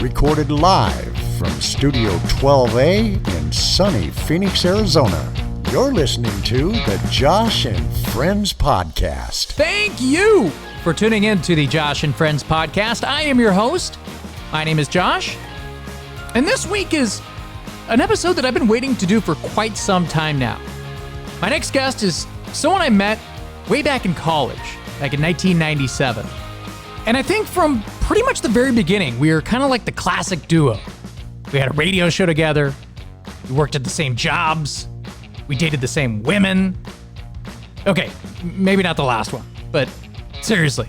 recorded live from Studio 12A in sunny Phoenix, Arizona. You're listening to the Josh and Friends Podcast. Thank you for tuning in to the Josh and Friends Podcast. I am your host. My name is Josh. And this week is an episode that I've been waiting to do for quite some time now. My next guest is someone I met way back in college, back in 1997. And I think from pretty much the very beginning, we were kind of like the classic duo. We had a radio show together. We worked at the same jobs. We dated the same women. Okay, maybe not the last one, but seriously,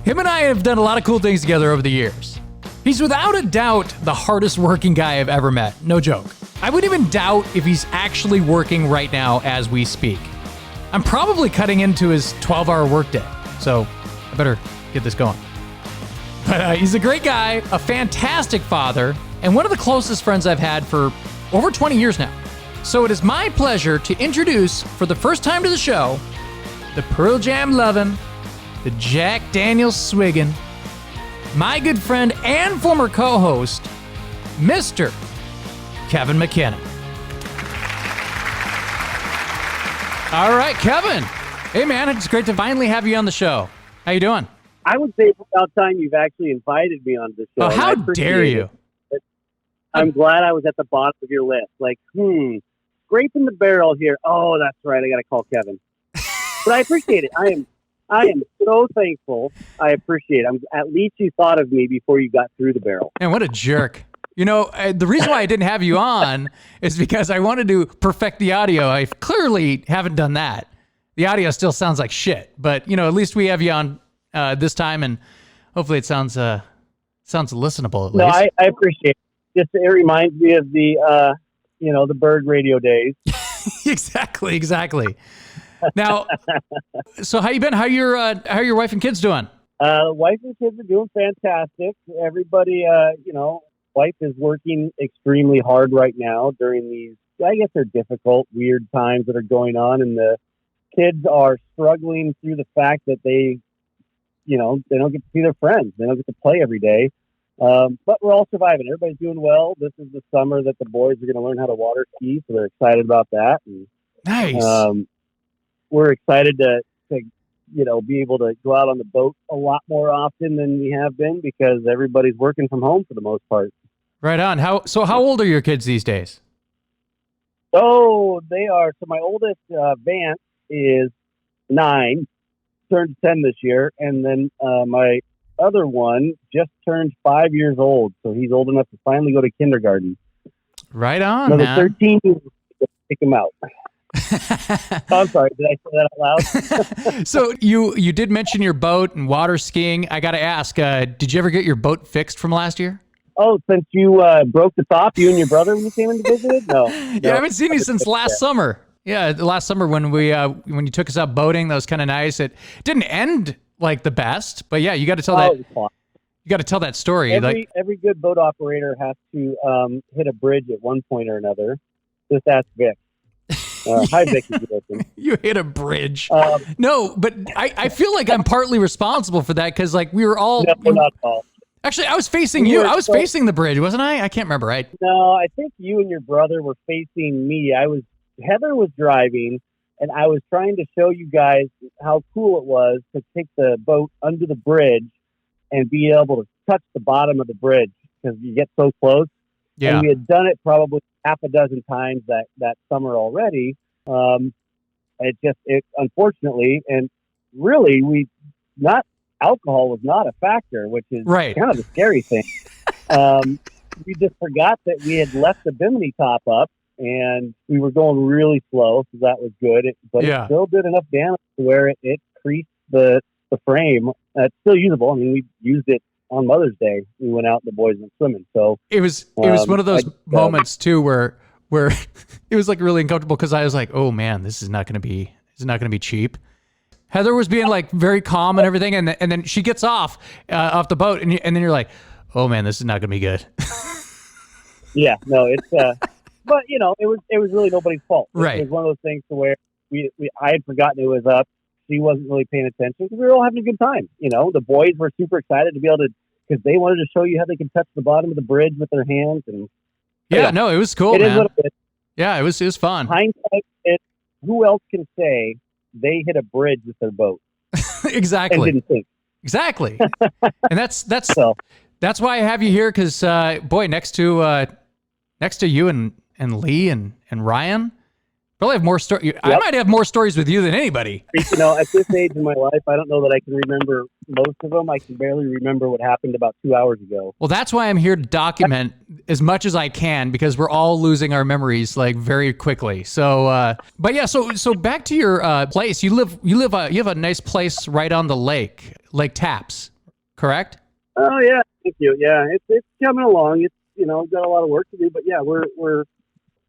him and I have done a lot of cool things together over the years. He's without a doubt the hardest working guy I've ever met. No joke. I would even doubt if he's actually working right now as we speak. I'm probably cutting into his 12-hour workday, so I better get this going. But he's a great guy, a fantastic father, and one of the closest friends I've had for over 20 years now. So it is my pleasure to introduce, for the first time to the show, the Pearl Jam loving, the Jack Daniels swigging, my good friend and former co-host, Mr. Kevin MacKinnon. All right, Kevin. Hey, man, it's great to finally have you on the show. How you doing? I would say it's about time you've actually invited me on the show. Oh, how dare you? I'm glad I was at the bottom of your list. Like, scraping the barrel here. Oh, that's right. I got to call Kevin. But I appreciate it. I am so thankful. I appreciate it. At least you thought of me before you got through the barrel. Man, what a jerk. You know, the reason why I didn't have you on is because I wanted to perfect the audio. I clearly haven't done that. The audio still sounds like shit. But, you know, at least we have you on this time, and hopefully it sounds listenable at least. No, I appreciate it. Just it reminds me of the, the bird radio days. Exactly. Now, so how you been? How your wife and kids doing? Wife and kids are doing fantastic. Everybody, wife is working extremely hard right now during these, I guess they're difficult, weird times that are going on, and the kids are struggling through the fact that they don't get to see their friends. They don't get to play every day. But we're all surviving. Everybody's doing well. This is the summer that the boys are going to learn how to water ski, so they're excited about that. And, nice. We're excited to be able to go out on the boat a lot more often than we have been because everybody's working from home for the most part. Right on. How old are your kids these days? Oh, they are. So my oldest, Vance, is 9, turned 10 this year, and then my other one just turned 5 years old, so he's old enough to finally go to kindergarten. Right on, Another man. 13 years to pick him out. I'm sorry, did I say that out loud? So you did mention your boat and water skiing. I got to ask, did you ever get your boat fixed from last year? Oh, since you broke the top, you and your brother when you came in to visit? No. Yeah, I haven't seen you since last summer. Yeah, last summer when when you took us out boating, that was kind of nice. It didn't end like the best, but yeah, you got to tell that. You got to tell that story. Every good boat operator has to hit a bridge at one point or another. Just ask Vic. Hi, Vic. You hit a bridge. No, but I feel like I'm partly responsible for that because like we were all. No, not at all. Actually, I was facing you. I was facing the bridge, wasn't I? I can't remember. Right? No, I think you and your brother were facing me. Heather was driving, and I was trying to show you guys how cool it was to take the boat under the bridge and be able to touch the bottom of the bridge because you get so close. Yeah. And we had done it probably half a dozen times that summer already. It unfortunately, and really, alcohol was not a factor, which is right. Kind of the scary thing. We just forgot that we had left the bimini top up, and we were going really slow, so that was good. It still did enough damage to where it creased the frame. It's still usable. I mean, we used it on Mother's Day. We went out and the boys went swimming. So it was one of those moments too where it was like really uncomfortable because I was like, oh man, this is not going to be cheap. Heather was being like very calm and everything, and then she gets off the boat, and then you're like, oh man, this is not going to be good. Yeah, no, it's but it was really nobody's fault. Right. It was one of those things to where I had forgotten it was up. She wasn't really paying attention because we were all having a good time. The boys were super excited to be able to because they wanted to show you how they can touch the bottom of the bridge with their hands. And no, it was cool, it man. is what it is. Yeah, it was fun. Hindsight, who else can say they hit a bridge with their boat? Exactly. And didn't think. Exactly. And that's why I have you here, because boy, next to you and Lee and Ryan, probably have more stories. Yep. I might have more stories with you than anybody. You know, at this age in my life, I don't know that I can remember most of them. I can barely remember what happened about 2 hours ago. Well, that's why I'm here to document as much as I can, because we're all losing our memories like very quickly. So, but yeah, so back to your place. You have a nice place right on the lake, Lake Tapps, correct? Oh yeah, thank you. Yeah, it's coming along. It's, you know, got a lot of work to do, but yeah, we're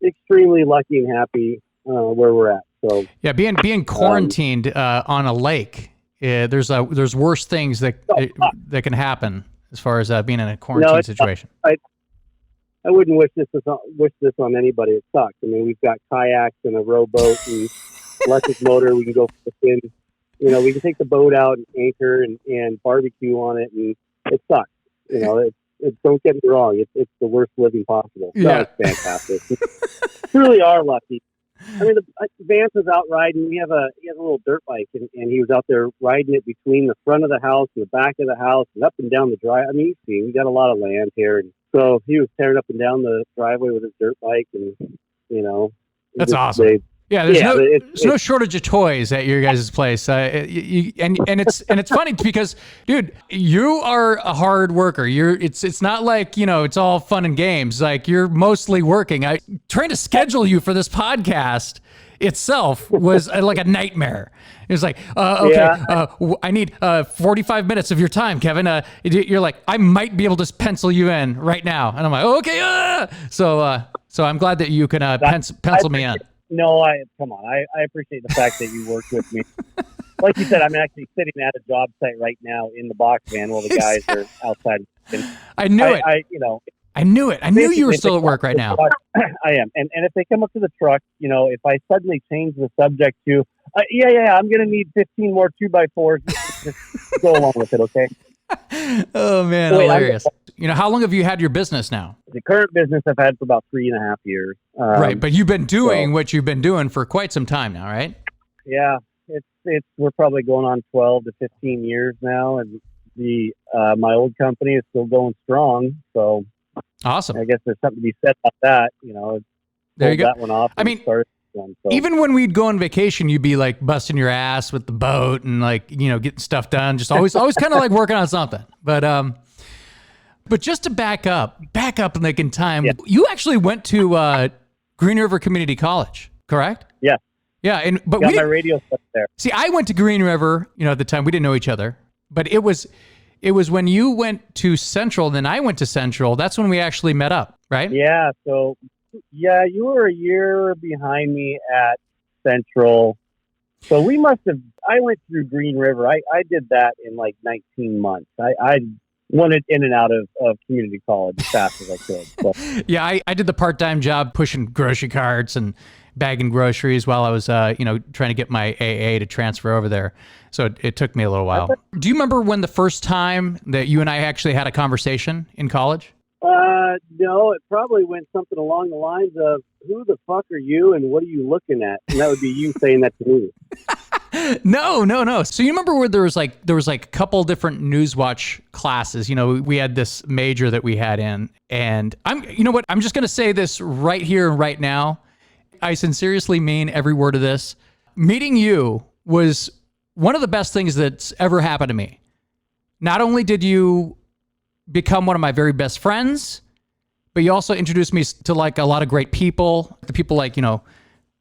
extremely lucky and happy where we're at. So yeah, being quarantined on a lake, there's worse things that can happen as far as being in a quarantine situation. I wouldn't wish this on anybody. It sucks. I mean, we've got kayaks and a rowboat and electric motor. We can go fishing. You know, we can take the boat out and anchor and barbecue on it, and it sucks. You know, don't get me wrong. It's the worst living possible. So yeah. It's fantastic. We really are lucky. I mean, Vance was out riding. He has a little dirt bike, and he was out there riding it between the front of the house and the back of the house and up and down the drive. I mean, you see, we got a lot of land here, and so he was tearing up and down the driveway with his dirt bike, and you know, that's awesome. There's no shortage of toys at your guys' place, and it's funny because, dude, you are a hard worker. It's not like, you know, it's all fun and games. Like, you're mostly working. Trying to schedule you for this podcast itself was like a nightmare. It was like, I need 45 minutes of your time, Kevin. You're like, I might be able to pencil you in right now, and I'm like, okay. So I'm glad that you can pencil me in. No, come on. I appreciate the fact that you worked with me. Like you said, I'm actually sitting at a job site right now in the box van while the guys are outside. I knew it. I knew it. I knew you were still at work right now. I am. And if they come up to the truck, you know, if I suddenly change the subject to, I'm going to need 15 more 2x4s, just go along with it, okay? Oh, man, hilarious. You know, how long have you had your business now? The current business I've had for about 3.5 years. Right, but you've been doing what you've been doing for quite some time now, right? Yeah, we're probably going on 12 to 15 years now, and my old company is still going strong. So awesome. I guess there's something to be said about that. You know, there you go. That one off. I mean, even when we'd go on vacation, you'd be like busting your ass with the boat and like, you know, getting stuff done. Just always kind of like working on something. But just to back up like in time, you actually went to Green River Community College, correct? Yeah. Yeah, but got my radio stuff there. See, I went to Green River, you know, at the time we didn't know each other, but it was when you went to Central, and then I went to Central. That's when we actually met up, right? Yeah. So, yeah, you were a year behind me at Central. So I went through Green River. I did that in like 19 months. I wanted in and out of community college as fast as I could. So. Yeah, I did the part-time job pushing grocery carts and bagging groceries while I was, trying to get my AA to transfer over there. So it took me a little while. Do you remember when the first time that you and I actually had a conversation in college? No, it probably went something along the lines of, who the fuck are you and what are you looking at? And that would be you saying that to me. No. So you remember where there was like a couple different Newswatch classes. You know, we had this major that we had in, and you know what? I'm just going to say this right here and right now. I sincerely mean every word of this. Meeting you was one of the best things that's ever happened to me. Not only did you become one of my very best friends, but you also introduced me to like a lot of great people. The people like, you know,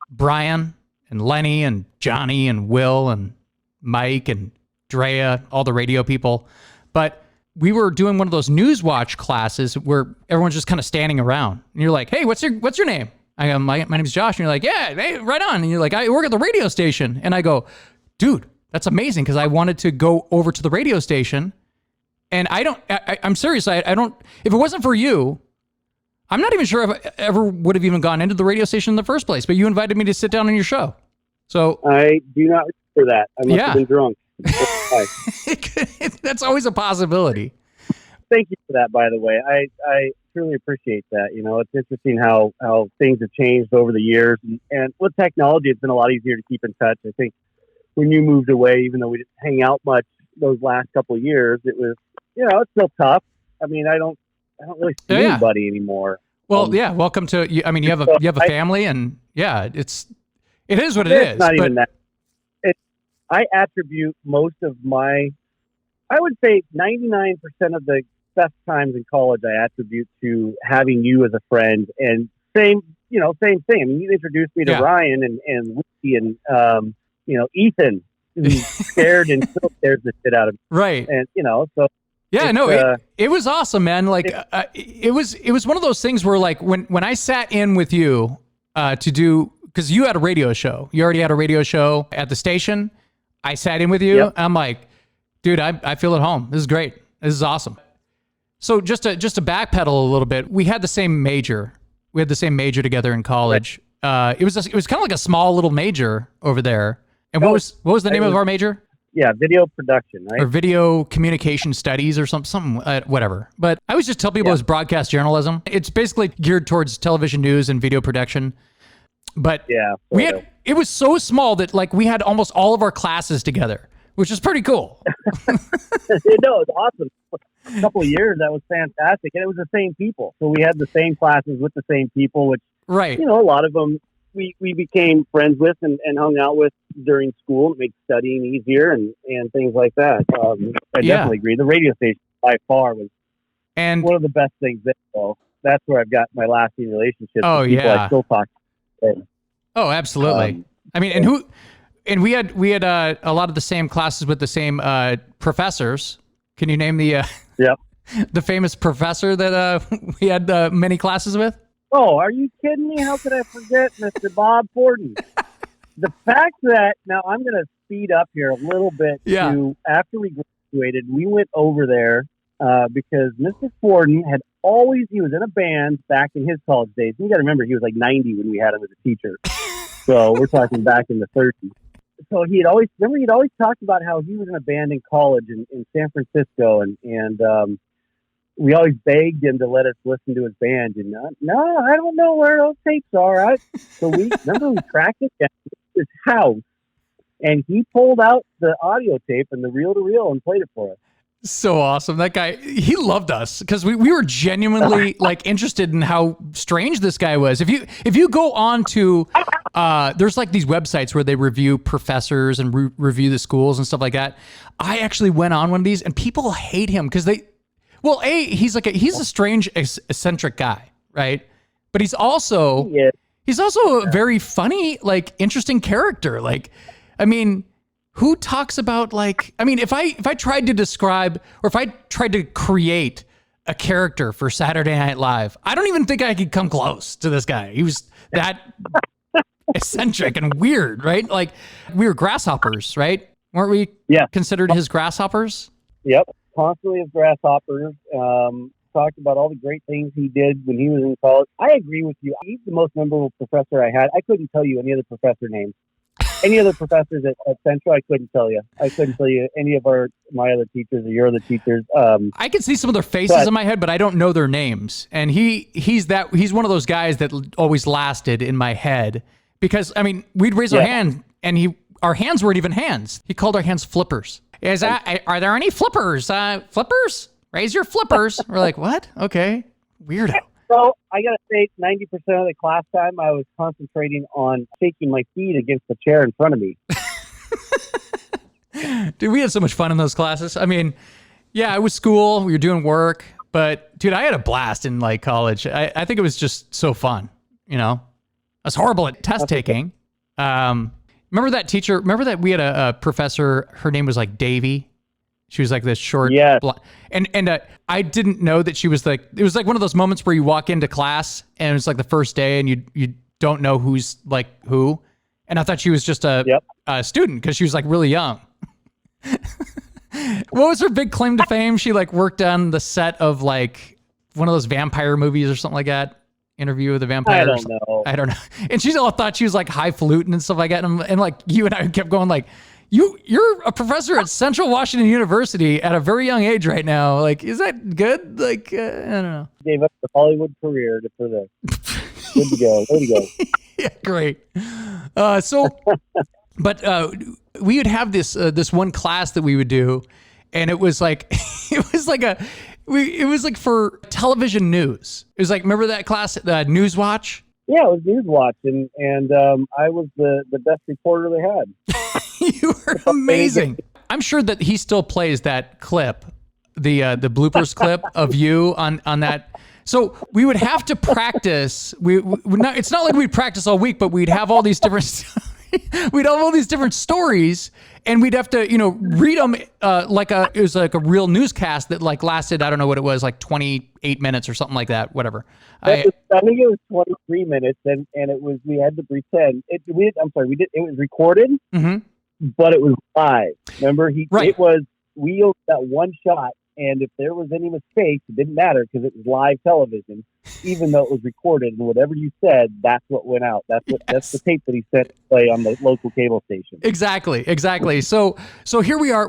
Brian and Lenny and Johnny and Will and Mike and Drea, all the radio people. But we were doing one of those Newswatch classes where everyone's just kind of standing around. And you're like, hey, what's your name? I go, my name's Josh. And you're like, yeah, hey, right on. And you're like, I work at the radio station. And I go, dude, that's amazing, because I wanted to go over to the radio station. And I'm serious. I don't, if it wasn't for you, I'm not even sure if I ever would have even gone into the radio station in the first place, but you invited me to sit down on your show. So I do not remember that. I must have been drunk. That's always a possibility. thank you for that, by the way. I truly appreciate that. You know, it's interesting how things have changed over the years. And with technology, it's been a lot easier to keep in touch. I think when you moved away, even though we didn't hang out much those last couple of years, it was, you know, it's still tough. I mean, I don't really see anybody anymore. Well, yeah. Welcome to you. I mean, you have a family, and yeah, it is what it is. Not even that. I attribute most of I would say 99% of the best times in college I attribute to having you as a friend. And same thing. I mean, you introduced me to Ryan and Lucy and Ethan, who's scared and still scares the shit out of me. Right. And so. Yeah, no, it was awesome, man. Like it was one of those things where, like, when I sat in with you to do, because you had a radio show. You already had a radio show at the station. I sat in with you. Yep. I'm like, dude, I feel at home. This is great. This is awesome. So just to backpedal a little bit, we had the same major. We had the same major together in college. Right. It was kind of like a small little major over there. And what was the name of our major? Yeah, video production, right? Or video communication studies or something, whatever. But I always just tell people it's broadcast journalism. It's basically geared towards television news and video production. But it was so small that, like, we had almost all of our classes together, which is pretty cool. No, it's awesome. A couple of years, that was fantastic. And it was the same people. So we had the same classes with the same people, which, a lot of them we became friends with and hung out with during school. It makes studying easier and things like that. I definitely agree. The radio station by far was one of the best things there. So that's where I've got my lasting relationships with people I still talk to. Oh, absolutely. I mean, and we had a lot of the same classes with the same professors. Can you name the the famous professor that we had many classes with? Oh, are you kidding me? How could I forget Mr. Bob Fordan? The fact that, now I'm going to speed up here a little bit to after we graduated, we went over there because Mr. Fordan he was in a band back in his college days. You got to remember, he was like 90 when we had him as a teacher. So we're talking back in the 30s. So he'd always talked about how he was in a band in college in San Francisco, and we always begged him to let us listen to his band. And no, I don't know where those tapes are. Right? So we tracked it down to his house, and he pulled out the audio tape and the reel-to-reel and played it for us. So awesome. That guy, he loved us because we were genuinely like interested in how strange this guy was. If you go on to, there's like these websites where they review professors and review the schools and stuff like that. I actually went on one of these and people hate him because he's a strange, eccentric guy, right? But he's also a very funny, like, interesting character. Like, I mean, who talks about, like, I mean, if I tried to describe, or if I tried to create a character for Saturday Night Live, I don't even think I could come close to this guy. He was that eccentric and weird, right? Like, we were grasshoppers, right? Weren't we considered his grasshoppers? Yep. Constantly as grasshoppers. Talked about all the great things he did when he was in college. I agree with you. He's the most memorable professor I had. I couldn't tell you any other professor names. Any other professors at Central, I couldn't tell you. I couldn't tell you any of my other teachers or your other teachers. I can see some of their faces in my head, but I don't know their names. And he's one of those guys that always lasted in my head because, I mean, we'd raise our hand and our hands weren't even hands. He called our hands flippers. Are there any flippers? Flippers? Raise your flippers. We're like, what? Okay. Weirdo. So I got to say, 90% of the class time, I was concentrating on shaking my feet against the chair in front of me. Dude, we had so much fun in those classes. I mean, yeah, it was school. We were doing work. But, dude, I had a blast in, like, college. I think it was just so fun, you know? I was horrible at test taking. Remember that teacher? Remember that we had a professor, her name was, like, Davy? She was like this short, and I didn't know that she was like, it was like one of those moments where you walk into class and it's like the first day and you don't know who's like who. And I thought she was just a student because she was like really young. What was her big claim to fame? She like worked on the set of like one of those vampire movies or something like that. Interview with the Vampire. I don't know. And she all thought she was like highfalutin and stuff like that. And like you and I kept going like, You're a professor at Central Washington University at a very young age right now. Like, is that good? Like, I don't know. Gave up the Hollywood career for this. Good to go. Way to go. Yeah, great. But we would have this one class that we would do, and it was like it was like for television news. It was like, remember that class, Newswatch? Yeah, it was Newswatch, and I was the best reporter they had. You were amazing. I'm sure that he still plays that clip, the bloopers clip of you on that. So we would have to practice. It's not like we'd practice all week, but we'd have all these different we'd have all these different stories, and we'd have to, read them it was like a real newscast that like lasted, I don't know what it was, like 28 minutes or something like that, whatever. I think it was 23 minutes, and it was, we had to pretend. It was recorded, but it was live. Remember, we only got one shot, and if there was any mistakes, it didn't matter because it was live television, even though it was recorded, and whatever you said, that's what went out. That's the tape that he sent to play on the local cable station. Exactly. So here we are.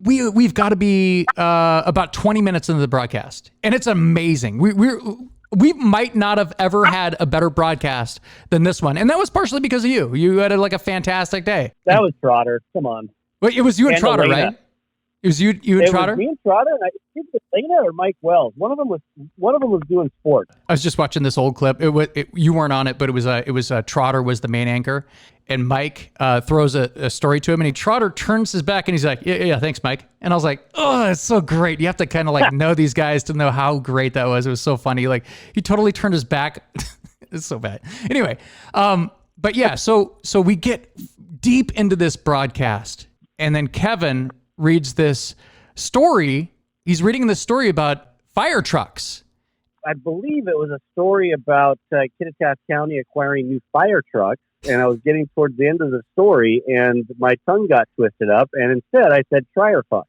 We've got to be about 20 minutes into the broadcast, and it's amazing. We might not have ever had a better broadcast than this one, and that was partially because of you. You had a fantastic day. That was Trotter. Come on. Well, it was you and Trotter, right? It was you and Trotter? It was me and Trotter, and I think it was Lena or Mike Wells. One of them was doing sports. I was just watching this old clip. You weren't on it, but it was Trotter was the main anchor, and Mike throws a story to him, and Trotter turns his back, and he's like, yeah, thanks, Mike. And I was like, oh, it's so great. You have to kind of know these guys to know how great that was. It was so funny. Like, he totally turned his back. It's so bad. Anyway, but yeah, so we get deep into this broadcast, and then Kevin reads this story. He's reading this story about fire trucks. I believe it was a story about Kitikat County acquiring new fire trucks, and I was getting towards the end of the story, and my tongue got twisted up, and instead I said Trier fucks.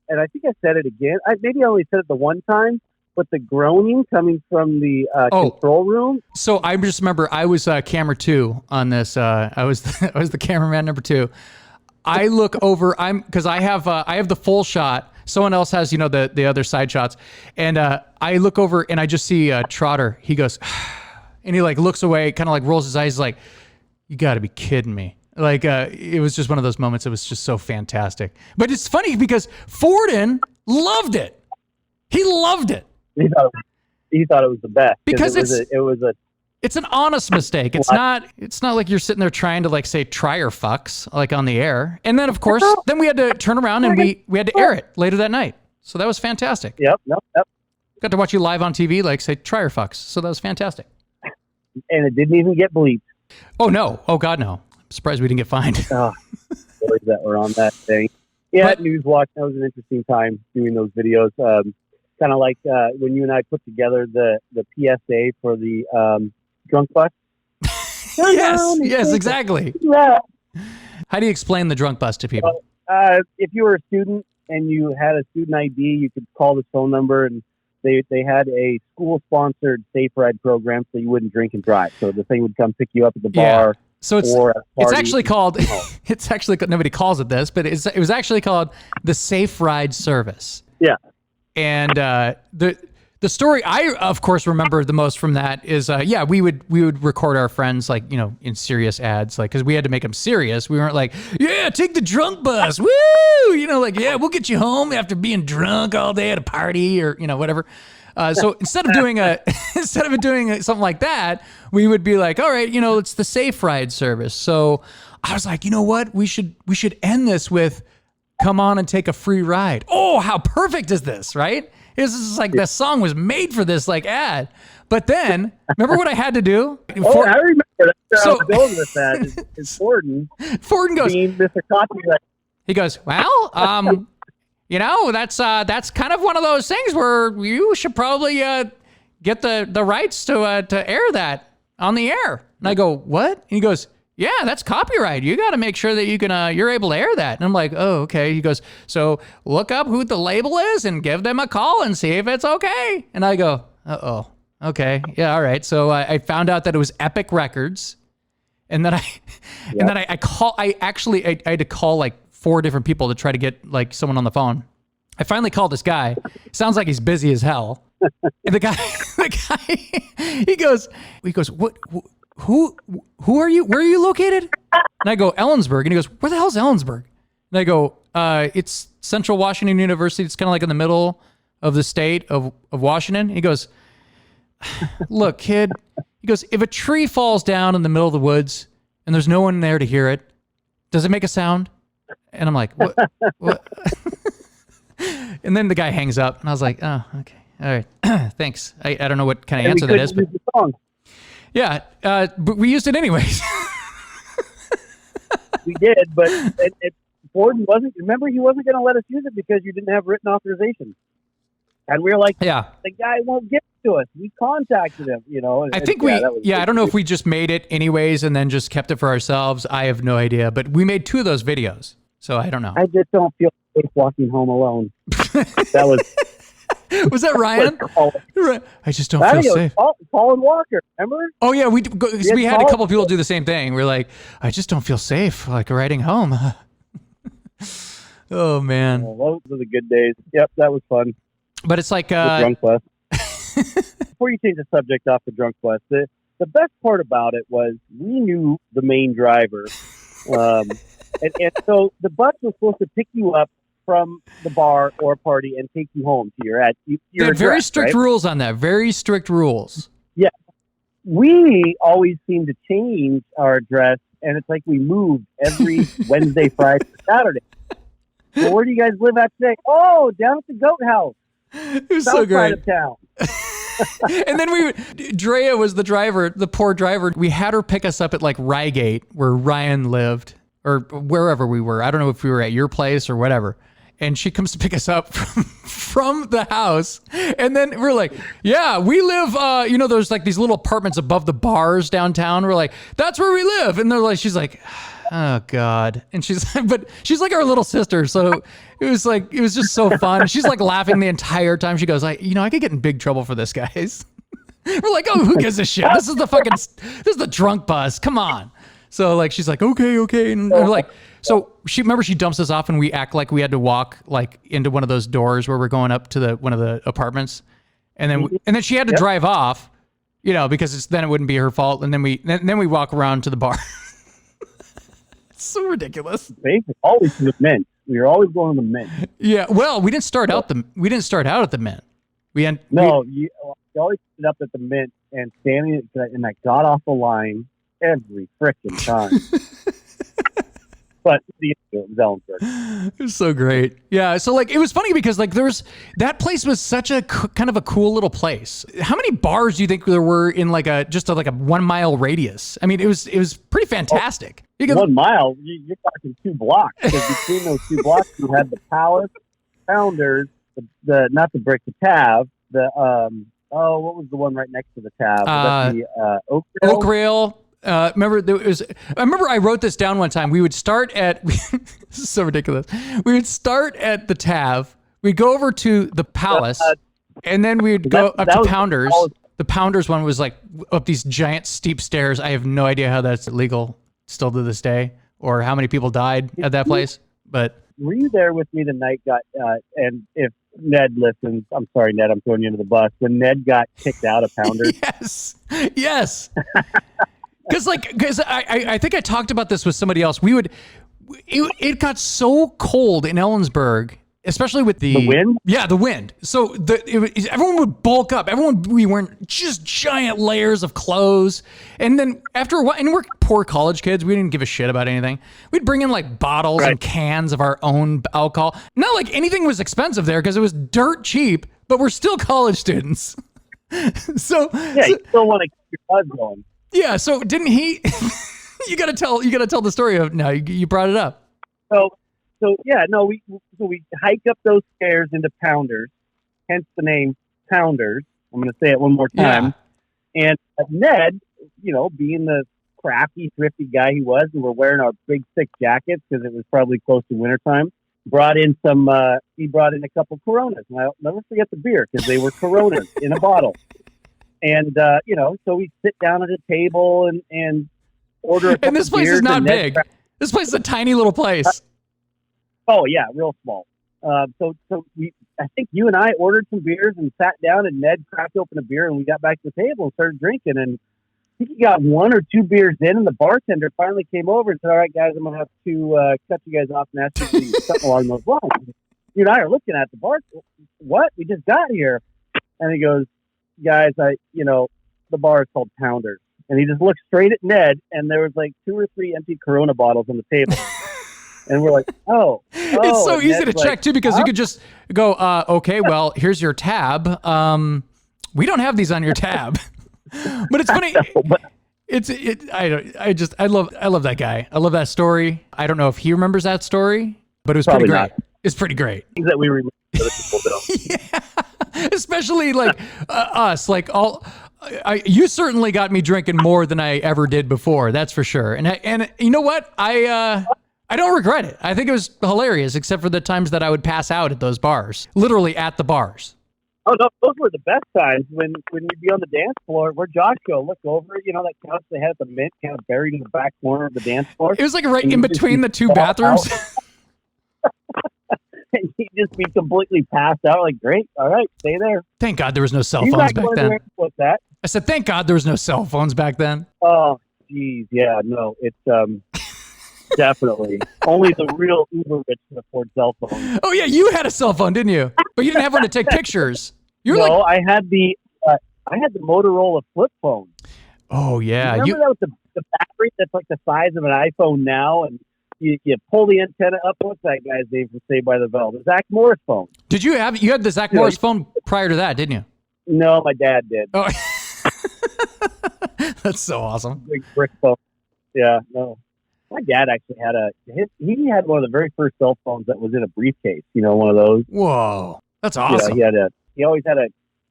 And I think I said it again. Maybe I only said it the one time, but the groaning coming from the control room. So I just remember I was camera 2 on this. I was the cameraman number 2. I look over. Because I have the full shot. Someone else has the other side shots, and I look over and I just see Trotter. He goes, and he looks away, kind of rolls his eyes, he's like, "You got to be kidding me!" It was just one of those moments. It was just so fantastic. But it's funny because Fordan loved it. He loved it. He thought it was the best because it was a. It's an honest mistake. It's not like you're sitting there trying to say Trier fucks on the air. And then of course, then we had to turn around and we had to air it later that night. So that was fantastic. Yep. Got to watch you live on TV, say Trier fucks. So that was fantastic. And it didn't even get bleeped. Oh no. Oh God, no. I'm surprised we didn't get fined. Stories that were on that thing. Yeah, at Newswatch, that was an interesting time doing those videos. Kind of like when you and I put together the PSA for the drunk bus. Yes, exactly. Yeah. How do you explain the drunk bus to people? If you were a student and you had a student ID, you could call this phone number, and they had a school-sponsored safe ride program, so you wouldn't drink and drive. So the thing would come pick you up at the bar. So it's actually called. It's actually, nobody calls it this, but it was actually called the Safe Ride Service. Yeah. And the story I, of course, remember the most from that is, we would record our friends in serious ads, because we had to make them serious. We weren't yeah, take the drunk bus, woo, yeah, we'll get you home after being drunk all day at a party or whatever. So instead of doing something like that, we would be like, all right, it's the Safe Ride Service. So I was like, you know what, we should end this with, come on and take a free ride. Oh, how perfect is this, right? This is the song was made for this ad. But then, remember what I had to do? I remember. That's where I was going with that. Is Fordan goes, being Mr. Copyright. He goes, well, that's kind of one of those things where you should probably get the rights to air that on the air. And I go, what? And he goes, yeah, that's copyright. You got to make sure that you're able to air that. And I'm like, oh, okay. He goes, so look up who the label is and give them a call and see if it's okay. And I go, okay. Yeah, all right. So I found out that it was Epic Records. And then I had to call like 4 different people to try to get like someone on the phone. I finally called this guy. Sounds like he's busy as hell. And the guy, he goes, what, who are you? Where are you located? And I go, Ellensburg. And he goes, where the hell's Ellensburg? And I go, it's Central Washington University. It's kind of like in the middle of the state of Washington. He goes, look, kid. He goes, if a tree falls down in the middle of the woods and there's no one there to hear it, does it make a sound? And I'm like, what? And then the guy hangs up, and I was like, oh, okay. All right. Thanks. I don't know what kind of answer that is. But yeah, but we used it anyways. We did, but Fordan remember, he wasn't going to let us use it because you didn't have written authorization. And we were like, yeah, the guy won't give it to us. We contacted him, you know. I think I don't know if we just made it anyways and then just kept it for ourselves. I have no idea, but we made 2 of those videos. So I don't know. I just don't feel safe walking home alone. That was that Ryan? I just don't feel safe. Colin Walker, remember? Oh yeah, we had a couple people do the same thing. We're like, I just don't feel safe, like riding home. Oh man, those were the good days. Yep, that was fun. But it's like Drunk Quest. Before you change the subject off the Drunk Quest, the best part about it was we knew the main driver, and so the bus was supposed to pick you up from the bar or party and take you home to your address, very strict rules on that. Very strict rules. Yeah. We always seem to change our address, and it's like we moved every Wednesday, Friday, Saturday. Well, where do you guys live at today? Oh, down at the Goat House. It was so great. South side of town. And then Drea was the driver, the poor driver. We had her pick us up at like Rygate, where Ryan lived, or wherever we were. I don't know if we were at your place or whatever. And she comes to pick us up from the house. And then we're like, yeah, we live, there's like these little apartments above the bars downtown. We're like, that's where we live. And they're like, she's like, oh God. And she's like our little sister. So it was just so fun. She's like laughing the entire time. She goes, I could get in big trouble for this, guys. We're like, oh, who gives a shit? This is the drunk bus. Come on. So like, she's like, okay. And we're like, so she dumps us off and we act like we had to walk like into one of those doors where we're going up to one of the apartments. And then she had to drive off, because then it wouldn't be her fault. And then we walk around to the bar. It's so ridiculous. Basically, always to the Mint. We were always going to the Mint. Yeah. Well, we didn't start out at the Mint. We always ended up at the Mint and standing, and I got off the line every frickin' time. But it was Ellensburg. It was so great. Yeah. So like, it was funny because like that place was such a kind of a cool little place. How many bars do you think there were in like a 1 mile radius? I mean, it was pretty fantastic. 1 mile? You're talking 2 blocks, because between those 2 blocks, you had the Palace, Founders, not the Brick, the Tav, what was the one right next to the Tav? The Oak Rail? Oak Rail. I remember I wrote this down one time. We would start at, this is so ridiculous. We would start at the Tav. We'd go over to the Palace, and then we'd go up to Pounders. The Pounders one was like up these giant steep stairs. I have no idea how that's illegal still to this day, or how many people died at that place. But were you there with me the night and if Ned listens, I'm sorry, Ned, I'm throwing you under the bus. When Ned got kicked out of Pounders. Yes. Because I think I talked about this with somebody else. It got so cold in Ellensburg, especially with the wind. Yeah, the wind. So everyone would bulk up. We wearing just giant layers of clothes. And then after a while, and we're poor college kids, we didn't give a shit about anything. We'd bring in like bottles and cans of our own alcohol. Not like anything was expensive there because it was dirt cheap, but we're still college students. So yeah, you still want to keep your blood going. Yeah, so didn't he? you gotta tell the story of. No, you brought it up. We hike up those stairs into Pounders, hence the name Pounders. I'm going to say it one more time. Yeah. And Ned, being the crafty, thrifty guy he was, and we're wearing our big thick jackets because it was probably close to wintertime. Brought in he brought in a couple Coronas, and I'll never forget the beer because they were Coronas in a bottle. And, so we sit down at a table and order a couple And this place beers is not and Ned big. cracked- This place is a tiny little place. Oh yeah, real small. So I think you and I ordered some beers and sat down, and Ned cracked open a beer, and we got back to the table and started drinking. And I think he got 1 or 2 beers in, and the bartender finally came over and said, "All right, guys, I'm gonna have to cut you guys off and ask you to do something along those lines." You and I are looking at the bar. What? We just got here, and he goes, "Guys, the bar is called Pounders," and he just looked straight at Ned, and there was like 2 or 3 empty Corona bottles on the table. And we're like, It's so and easy Ned's to check, too, because you could just go, okay, well, here's your tab. We don't have these on your tab. But it's funny. I love that guy. I love that story. I don't know if he remembers that story, but it was pretty great. Not. It's pretty great. Things that we remember other people don't. Yeah. Especially like us, like you certainly got me drinking more than I ever did before. That's for sure. And you know what? I don't regret it. I think it was hilarious, except for the times that I would pass out at those bars, literally at the bars. Oh no, those were the best times when you'd be on the dance floor. Where Josh go, look over, that couch they had at the Mint, kind of buried in the back corner of the dance floor. It was like right in between the 2 bathrooms. And he'd just be completely passed out. Like, great, all right, stay there. Thank God there was no cell phones back then. What's that? I said, thank God there was no cell phones back then. Oh, geez, yeah, no, it's definitely only the real uber rich can afford cell phones. Oh yeah, you had a cell phone, didn't you? But you didn't have one to take pictures. I had the Motorola flip phone. Oh yeah, remember that with the battery that's like the size of an iPhone now, and you pull the antenna up. What's that guy's name from Saved by the Bell? The Zach Morris phone. Did you had the Zach Morris phone prior to that, didn't you? No, my dad did. Oh, that's so awesome. Big brick phone. Yeah, no. My dad actually he had one of the very first cell phones that was in a briefcase. One of those. Whoa, that's awesome. He always had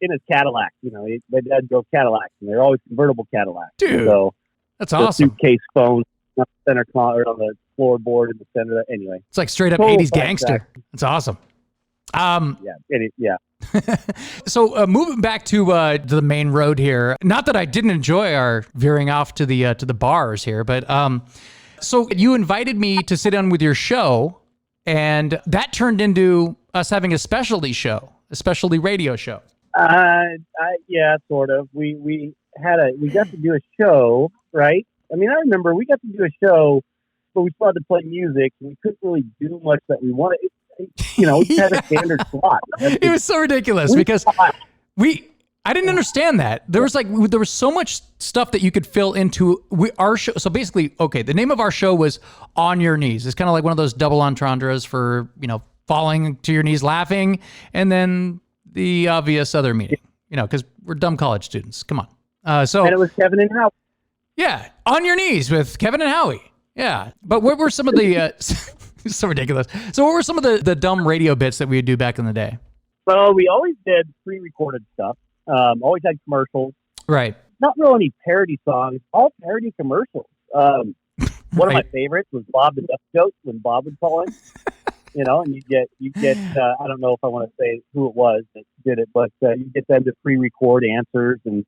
in his Cadillac. My dad drove Cadillacs, and they're always convertible Cadillacs. Dude, so that's awesome. Suitcase phone on the center or on the floorboard in the center. Anyway, it's like straight up 80s gangster. That's awesome. Yeah. So moving back to the main road here. Not that I didn't enjoy our veering off to the bars here, but so you invited me to sit on with your show, and that turned into us having a specialty radio show. Yeah, sort of. We got to do a show, right? I mean, I remember we got to do a show, but we still had to play music, and we couldn't really do much that we wanted. We had a standard slot. It was so ridiculous because I didn't understand that. There was so much stuff that you could fill into our show. So basically, okay, the name of our show was On Your Knees. It's kind of like one of those double entendres for, falling to your knees laughing, and then the obvious other meaning, because we're dumb college students. Come on. And it was Kevin and Howie. Yeah, On Your Knees with Kevin and Howie. Yeah, but what were some of the... so ridiculous. So what were some of the dumb radio bits that we would do back in the day? Well, we always did pre-recorded stuff. Always had commercials. Right. Not really any parody songs, all parody commercials. One of my favorites was Bob the Duck Goat when Bob would call in. And you get I don't know if I want to say who it was that did it, but you get them to pre-record answers, and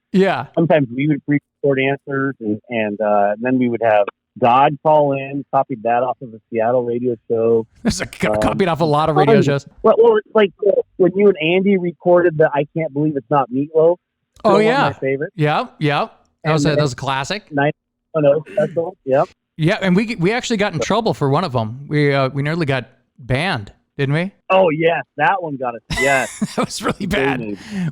sometimes we would pre-record answers, and then we would have God call in, copied that off of a Seattle radio show. It's copied off a lot of radio shows. Well, it's like when you and Andy recorded the I Can't Believe It's Not Meatloaf. Oh, yeah. One of my favorites. Yeah. That was a classic. 910 special. Yep. Yeah, and we actually got in trouble for one of them. We nearly got banned, didn't we? Oh, yes. That one got us. Yes. That was really bad.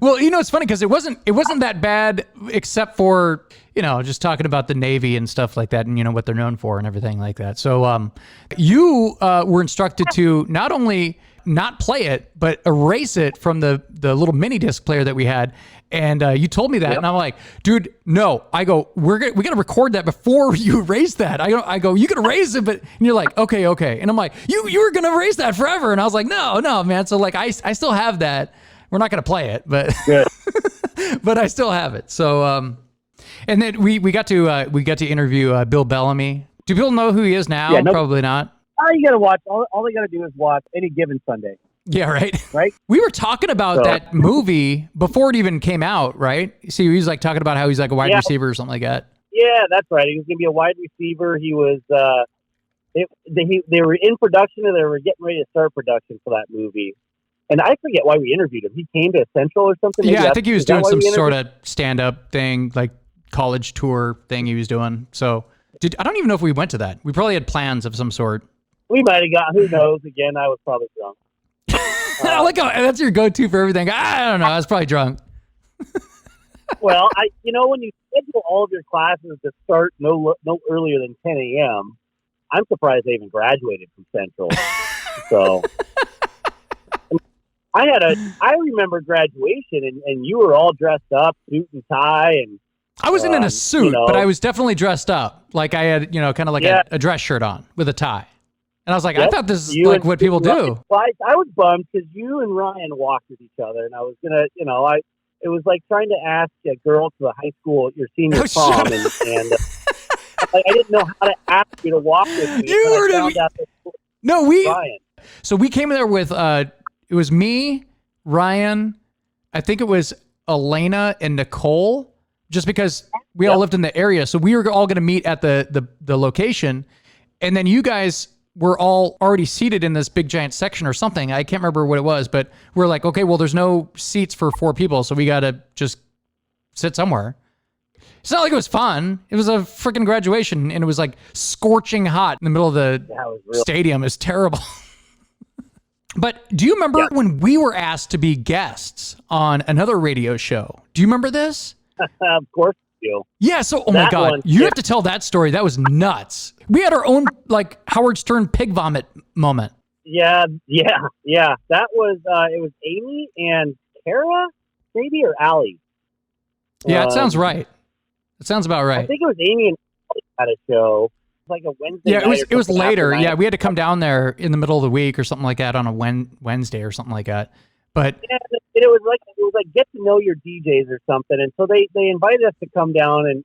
Well, it's funny because it wasn't that bad except for, just talking about the Navy and stuff like that and, what they're known for and everything like that. So you were instructed to not only not play it, but erase it from the little mini disc player that we had. And you told me that, and I'm like, dude, no. I go, we got to record that before you erase that. I go, you can erase it, and you're like, okay. And I'm like, you were gonna erase that forever. And I was like, no, man. So like, I still have that. We're not gonna play it, but but I still have it. So and then we got to interview Bill Bellamy. Do people know who he is now? Yeah, Probably not. You got to watch. All they got to do is watch Any Given Sunday. Yeah, right. Right. We were talking about that movie before it even came out, right? See, he was like talking about how he's like a wide receiver or something like that. Yeah, that's right. He was going to be a wide receiver. He was. They were in production, and they were getting ready to start production for that movie. And I forget why we interviewed him. He came to Central or something. Yeah, I think he was doing some sort of stand-up thing, like college tour thing he was doing. So I don't even know if we went to that. We probably had plans of some sort. We might have got, who knows? Again, I was probably drunk. I like how that's your go-to for everything. I don't know. I was probably drunk. Well, when you schedule all of your classes to start no earlier than 10 a.m., I'm surprised they even graduated from Central. So I remember graduation, and you were all dressed up, suit and tie, and I wasn't in a suit, but I was definitely dressed up. Like I had, kind of like a dress shirt on with a tie. And I was like, I thought this is like what people do. I was bummed because you and Ryan walked with each other, and I was gonna, it was like trying to ask a girl to a high school your senior prom, and I didn't know how to ask you to walk with me. Ryan. So we came there with it was me, Ryan, I think it was Elena and Nicole, just because we all lived in the area. So we were all going to meet at the location, and then you guys were all already seated in this big giant section or something. I can't remember what it was, but we're like, okay, well, there's no seats for 4 people, so we got to just sit somewhere. It's not like it was fun. It was a freaking graduation, and it was like scorching hot in the middle of the stadium. It's terrible. But do you remember when we were asked to be guests on another radio show? Do you remember this? Of course I do. Yeah, so, my God, you have to tell that story. That was nuts. We had our own, like, Howard Stern pig vomit moment. Yeah. That was, it was Amy and Kara, maybe, or Allie. Yeah, it sounds right. It sounds about right. I think it was Amy and Allie had a show. Like a Wednesday. Yeah, it was later. Yeah, we had to come down there in the middle of the week or something like that on a Wednesday or something like that. But yeah, it was like get to know your DJs or something. And so they invited us to come down, and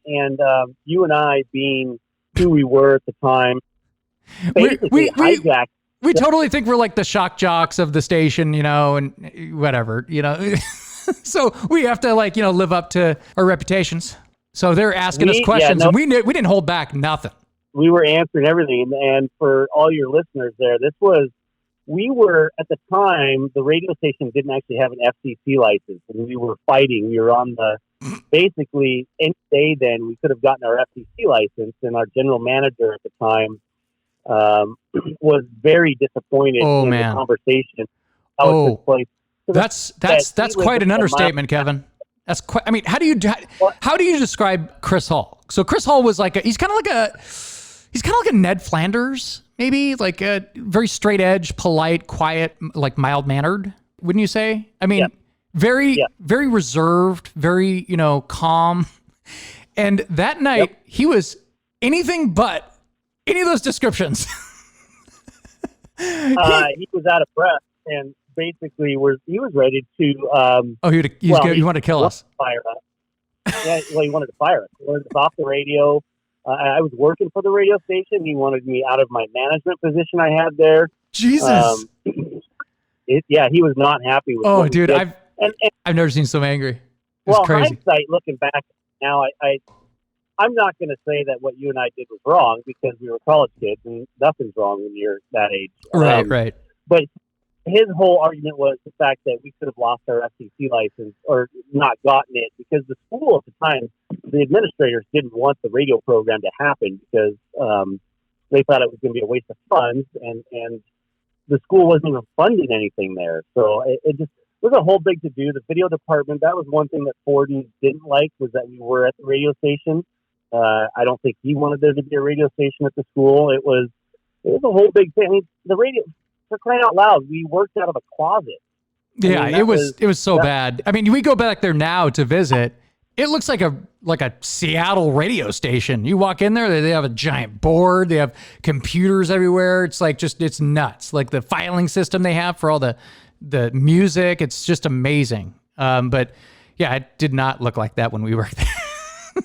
you and I, being who we were at the time, basically hijacked. We totally think we're like the shock jocks of the station, and whatever, So we have to live up to our reputations. So they're asking us questions, and we didn't hold back nothing. We were answering everything. And for all your listeners there, we were, at the time, the radio station didn't actually have an FCC license, and we were fighting. We were on basically, any day then, we could have gotten our FCC license, and our general manager at the time was very disappointed in the conversation. How it took place. So that's quite an understatement, Kevin. That's quite, I mean, how do you describe Chris Hall? So Chris Hall was he's kind of like a Ned Flanders, maybe, like a very straight edge, polite, quiet, like mild mannered, wouldn't you say? I mean, very reserved, very, calm. And that night he was anything but any of those descriptions. He was out of breath, and basically he was ready to he wanted to kill us. Fire us. Yeah, well, he wanted to fire us. He wanted us off the radio. I was working for the radio station. He wanted me out of my management position I had there. Jesus. He was not happy with. Oh, dude, I've never seen so angry. It's crazy. Hindsight, looking back now, I'm not going to say that what you and I did was wrong, because we were college kids, and nothing's wrong when you're that age. Right. But his whole argument was the fact that we could have lost our FCC license or not gotten it, because the school at the time, the administrators didn't want the radio program to happen, because they thought it was going to be a waste of funds, and the school wasn't even funding anything there. So it just was a whole big to-do. The video department, that was one thing that Fordan didn't like, was that we were at the radio station. I don't think he wanted there to be a radio station at the school. It was a whole big thing. I mean, the radio, for crying out loud, we worked out of a closet. Yeah, it was so bad. I mean, we go back there now to visit. It looks like a Seattle radio station. You walk in there, they have a giant board. They have computers everywhere. It's it's nuts. Like the filing system they have for all the music. It's just amazing. But yeah, it did not look like that when we were there.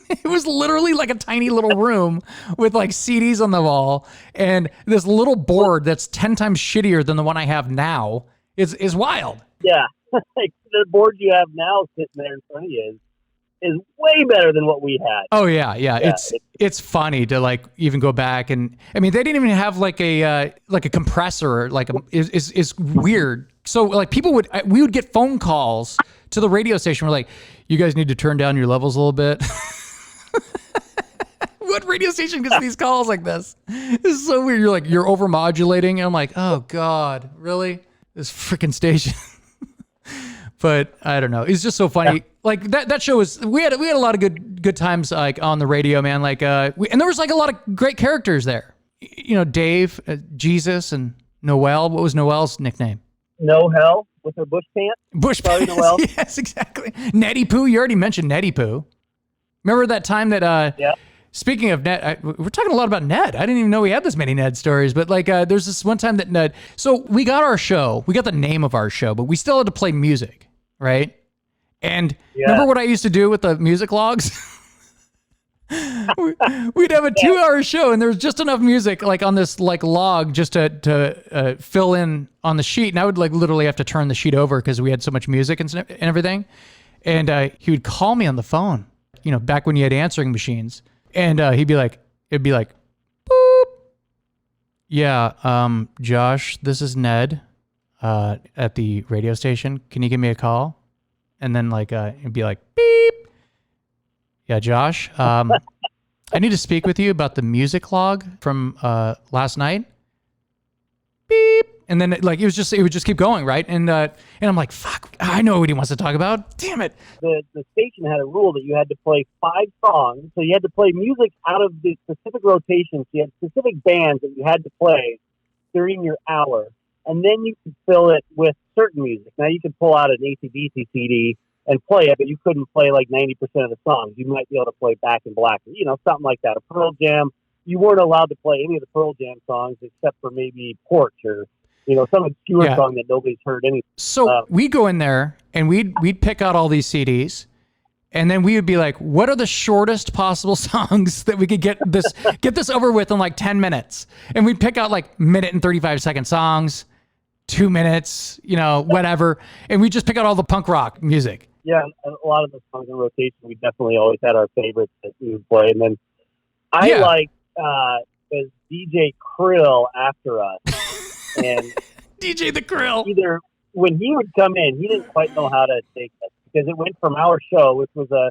It was literally like a tiny little room with like CDs on the wall and this little board that's 10 times shittier than the one I have now. Is wild. Yeah. Like the board you have now sitting there in front of you is way better than what we had. Oh yeah. It's funny to like even go back, and I mean they didn't even have like a compressor, like is weird. So like we would get phone calls to the radio station. We're like, you guys need to turn down your levels a little bit. What radio station gets these calls like this? This is so weird. You're like, you're overmodulating. And I'm like, oh God, really? This freaking station. But I don't know. It's just so funny. Yeah. Like that show was, we had a lot of good times like on the radio, man. Like, and there was like a lot of great characters there. You know, Dave, Jesus, and Noelle. What was Noelle's nickname? No Hell with her bush pants. Bush pants. Noelle. Yes, exactly. Nettie Pooh. You already mentioned Nettie Pooh. Remember that time that, yeah. Speaking of Ned, we're talking a lot about Ned. I didn't even know we had this many Ned stories, but like there's this one time that Ned, so we got the name of our show, but we still had to play music, right? And remember what I used to do with the music logs? We'd have a 2-hour show and there was just enough music like on this like log just to fill in on the sheet. And I would like literally have to turn the sheet over because we had so much music and everything. And he would call me on the phone, you know, back when you had answering machines. And it'd be like, boop. Yeah, Josh, this is Ned at the radio station. Can you give me a call? And then like, it'd be like, beep. Yeah, Josh, I need to speak with you about the music log from last night. Beep. And then it would just keep going, right? And I'm like, fuck, I know what he wants to talk about. Damn it. The station had a rule that you had to play 5 songs. So you had to play music out of the specific rotations. You had specific bands that you had to play during your hour. And then you could fill it with certain music. Now you could pull out an AC/DC CD and play it, but you couldn't play like 90% of the songs. You might be able to play Back in Black, you know, something like that. A Pearl Jam. You weren't allowed to play any of the Pearl Jam songs except for maybe Porch or, you know, some obscure song that nobody's heard anything. So we'd go in there and we'd pick out all these CDs, and then we would be like, what are the shortest possible songs that we could get this over with in like 10 minutes? And we'd pick out like 1:35 songs, 2 minutes, you know, whatever. And we just pick out all the punk rock music. Yeah, a lot of the songs in rotation, we definitely always had our favorites that we would play. And then I like the DJ Krill after us. And DJ the Krill. Either when he would come in, he didn't quite know how to take us because it went from our show, which was an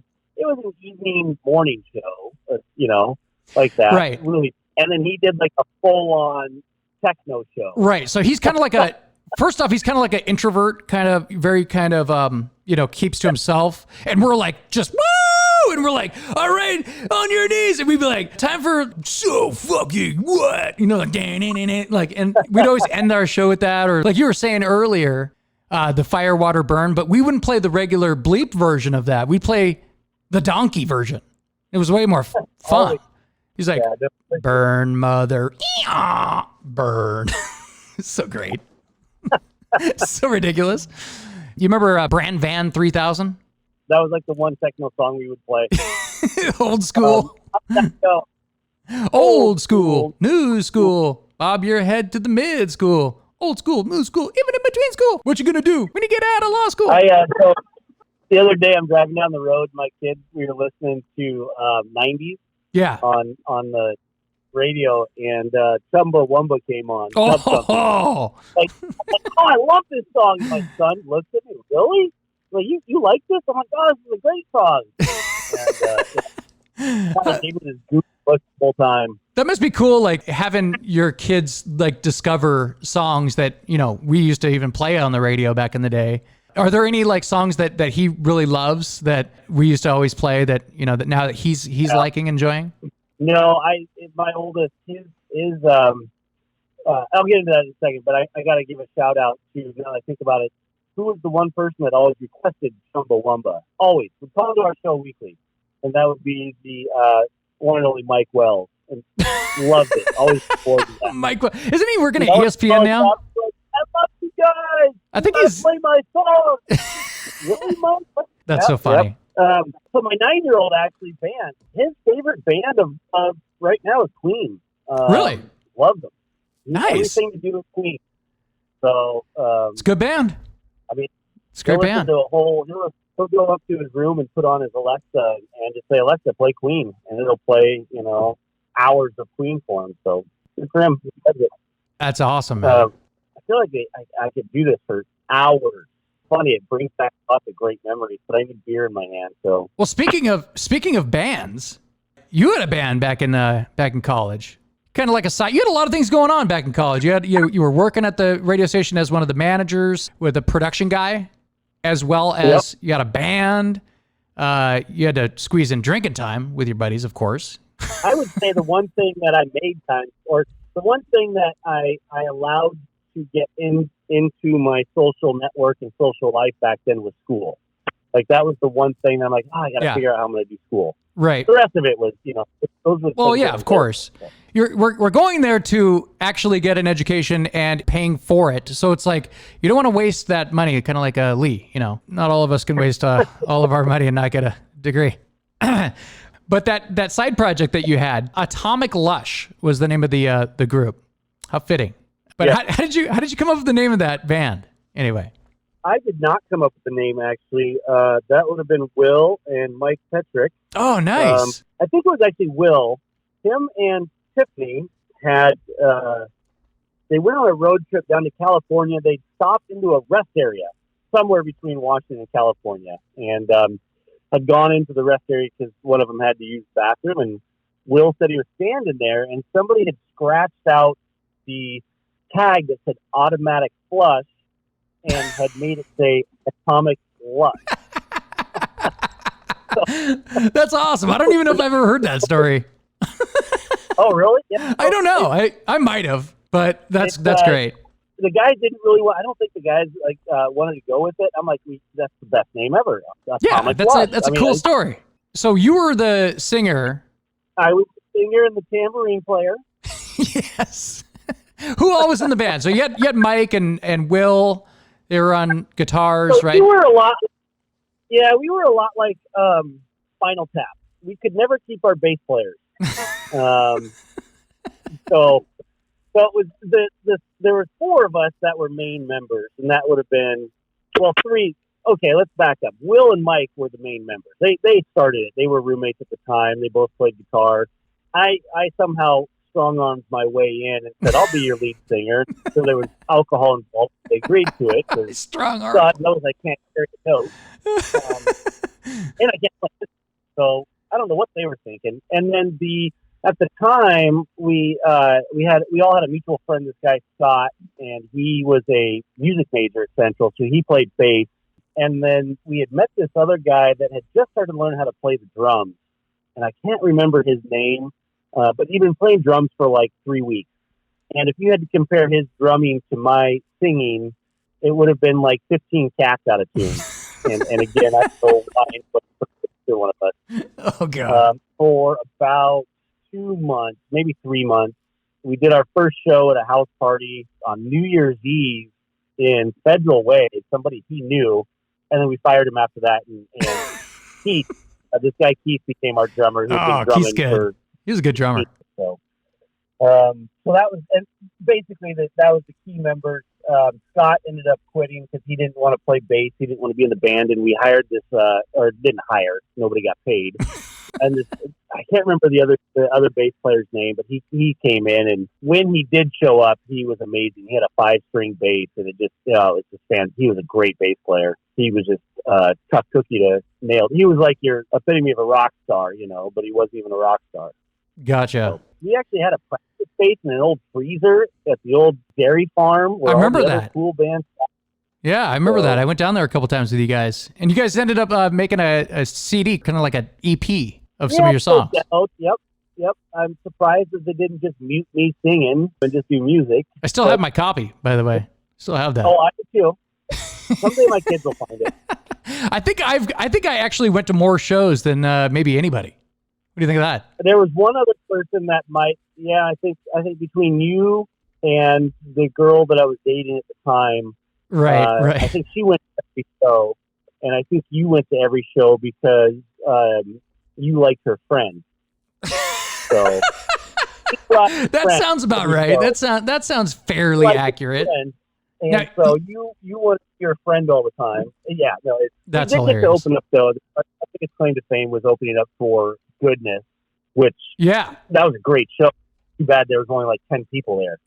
evening morning show, you know, like that. Right. Really, and then he did like a full on techno show. Right. So he's kind of like first off, he's kind of like an introvert, kind of very kind of you know, keeps to himself, and we're like just woo. And we're like, all right, on your knees. And we'd be like, time for so fucking what? You know, like, and we'd always end our show with that. Or like you were saying earlier, the Fire, Water, Burn, but we wouldn't play the regular bleep version of that. We'd play the donkey version. It was way more fun. He's like, burn, mother, burn. It's so great. So ridiculous. You remember Brand Van 3000? That was like the one techno song we would play. Old school. Old school. New school. Bob your head to the mid school. Old school, new school, even in between school. What you gonna do when you get out of law school? So the other day I'm driving down the road, my kids, we were listening to 90s on the radio, and Chumbawamba came on. Like, I love this song. My son looks at me, really? Like, you like this? Oh my God, this is a great song. And kind of gave me this goose look the whole time. That must be cool, like having your kids like discover songs that, you know, we used to even play on the radio back in the day. Are there any like songs that he really loves that we used to always play that, you know, that now that he's liking, enjoying? No, my oldest is I'll get into that in a second, but I got to give a shout out to, now that I think about it, who was the one person that always requested Chumbawamba? Always. Would call to our show weekly. And that would be the one and only Mike Wells. And loved it. Always supported that. Mike Wells. Isn't he working at ESPN now? I love you guys. I think he's play my song. Really, Mike? That's so funny. Yep. So my 9-year-old actually band, his favorite band of right now is Queen. Really? Love them. Nice. Everything to do with Queen. So it's a good band. I mean, it's a great band. He'll he'll go up to his room and put on his Alexa and just say, Alexa, play Queen. And it'll play, hours of Queen for him. So good for him. That's awesome, man. I feel like I could do this for hours. Funny, it brings back lots of great memories, but I need beer in my hand. So, well, speaking of bands, you had a band back in college. Kind of like a side. You had a lot of things going on back in college. You were working at the radio station as one of the managers with a production guy, as well as you had a band. You had to squeeze in drinking time with your buddies, of course. I would say the one thing that I made time, or the one thing that I allowed to get into my social network and social life back then was school. Like that was the one thing that I'm like, I got to figure out how I'm going to do school. Right. The rest of it was, those were. Well, yeah, of course. We're going there to actually get an education and paying for it. So it's like, you don't want to waste that money, kind of like Lee, not all of us can waste all of our money and not get a degree. But that side project that you had, Atomic Lush was the name of the group. How fitting. But how did you come up with the name of that band anyway? I did not come up with the name, actually. That would have been Will and Mike Petrick. Oh, nice. I think it was actually Will. Him and Tiffany had, they went on a road trip down to California. They stopped into a rest area somewhere between Washington and California and had gone into the rest area because one of them had to use the bathroom. And Will said he was standing there and somebody had scratched out the tag that said automatic flush and had made it say Atomic Lush. That's awesome. I don't even know if I've ever heard that story. Oh, really? Yeah. I don't know. I might have, but that's great. The guys didn't really want. I don't think the guys wanted to go with it. I'm like, that's the best name ever. Atomic Lush. That's a cool story. So you were the singer. I was the singer and the tambourine player. Yes. Who all was in the band? So you had Mike and Will. They were on guitars, right? We were a lot. Yeah, we were a lot like Spinal Tap. We could never keep our bass players. So it was there were four of us that were main members, and that would have been three. Okay, let's back up. Will and Mike were the main members. They started it. They were roommates at the time. They both played guitar. I somehow strong-armed my way in and said, I'll be your lead singer. So there was alcohol involved. They agreed to it. Strong-arm. God knows I can't carry the note. And I can't play it. So I don't know what they were thinking. And then at the time, we all had a mutual friend, this guy, Scott, and he was a music major at Central, so he played bass. And then we had met this other guy that had just started learning how to play the drums. And I can't remember his name. But he'd been playing drums for like 3 weeks. And if you had to compare his drumming to my singing, it would have been like 15 cats out of tune. and again, I know why, but one of us. Oh, God. For about 2 months, maybe 3 months, we did our first show at a house party on New Year's Eve in Federal Way. Somebody he knew. And then we fired him after that. And Keith, this guy Keith became our drummer. Who's been drumming Keith's good. He was a good drummer. So that was, and basically that was the key members. Scott ended up quitting because he didn't want to play bass. He didn't want to be in the band, and we hired this, or didn't hire. Nobody got paid. And this, I can't remember the other bass player's name, but he came in, and when he did show up, he was amazing. He had a 5-string bass, and it just, it's just he was a great bass player. He was just tough cookie to nail. He was like your epitome of a rock star, but he wasn't even a rock star. Gotcha. So we actually had a practice space in an old freezer at the old dairy farm. I remember that. Cool bands. Yeah, I remember that. I went down there a couple times with you guys, and you guys ended up making a CD, kind of like an EP of some of your songs. Yep. I'm surprised that they didn't just mute me singing and just do music. I still have my copy, by the way. Still have that. Oh, I do too. Someday my kids will find it. I think I actually went to more shows than maybe anybody. What do you think of that? There was one other person that might. Yeah, I think between you and the girl that I was dating at the time. Right. I think she went to every show, and I think you went to every show because you liked her friend. So that sounds about right. That sounds fairly accurate. And so you want to be your friend all the time. Yeah, no, that's they hilarious. Get to open up, though. I think its claim to fame was opening up for Goodness, which that was a great show. Too bad there was only like 10 people there.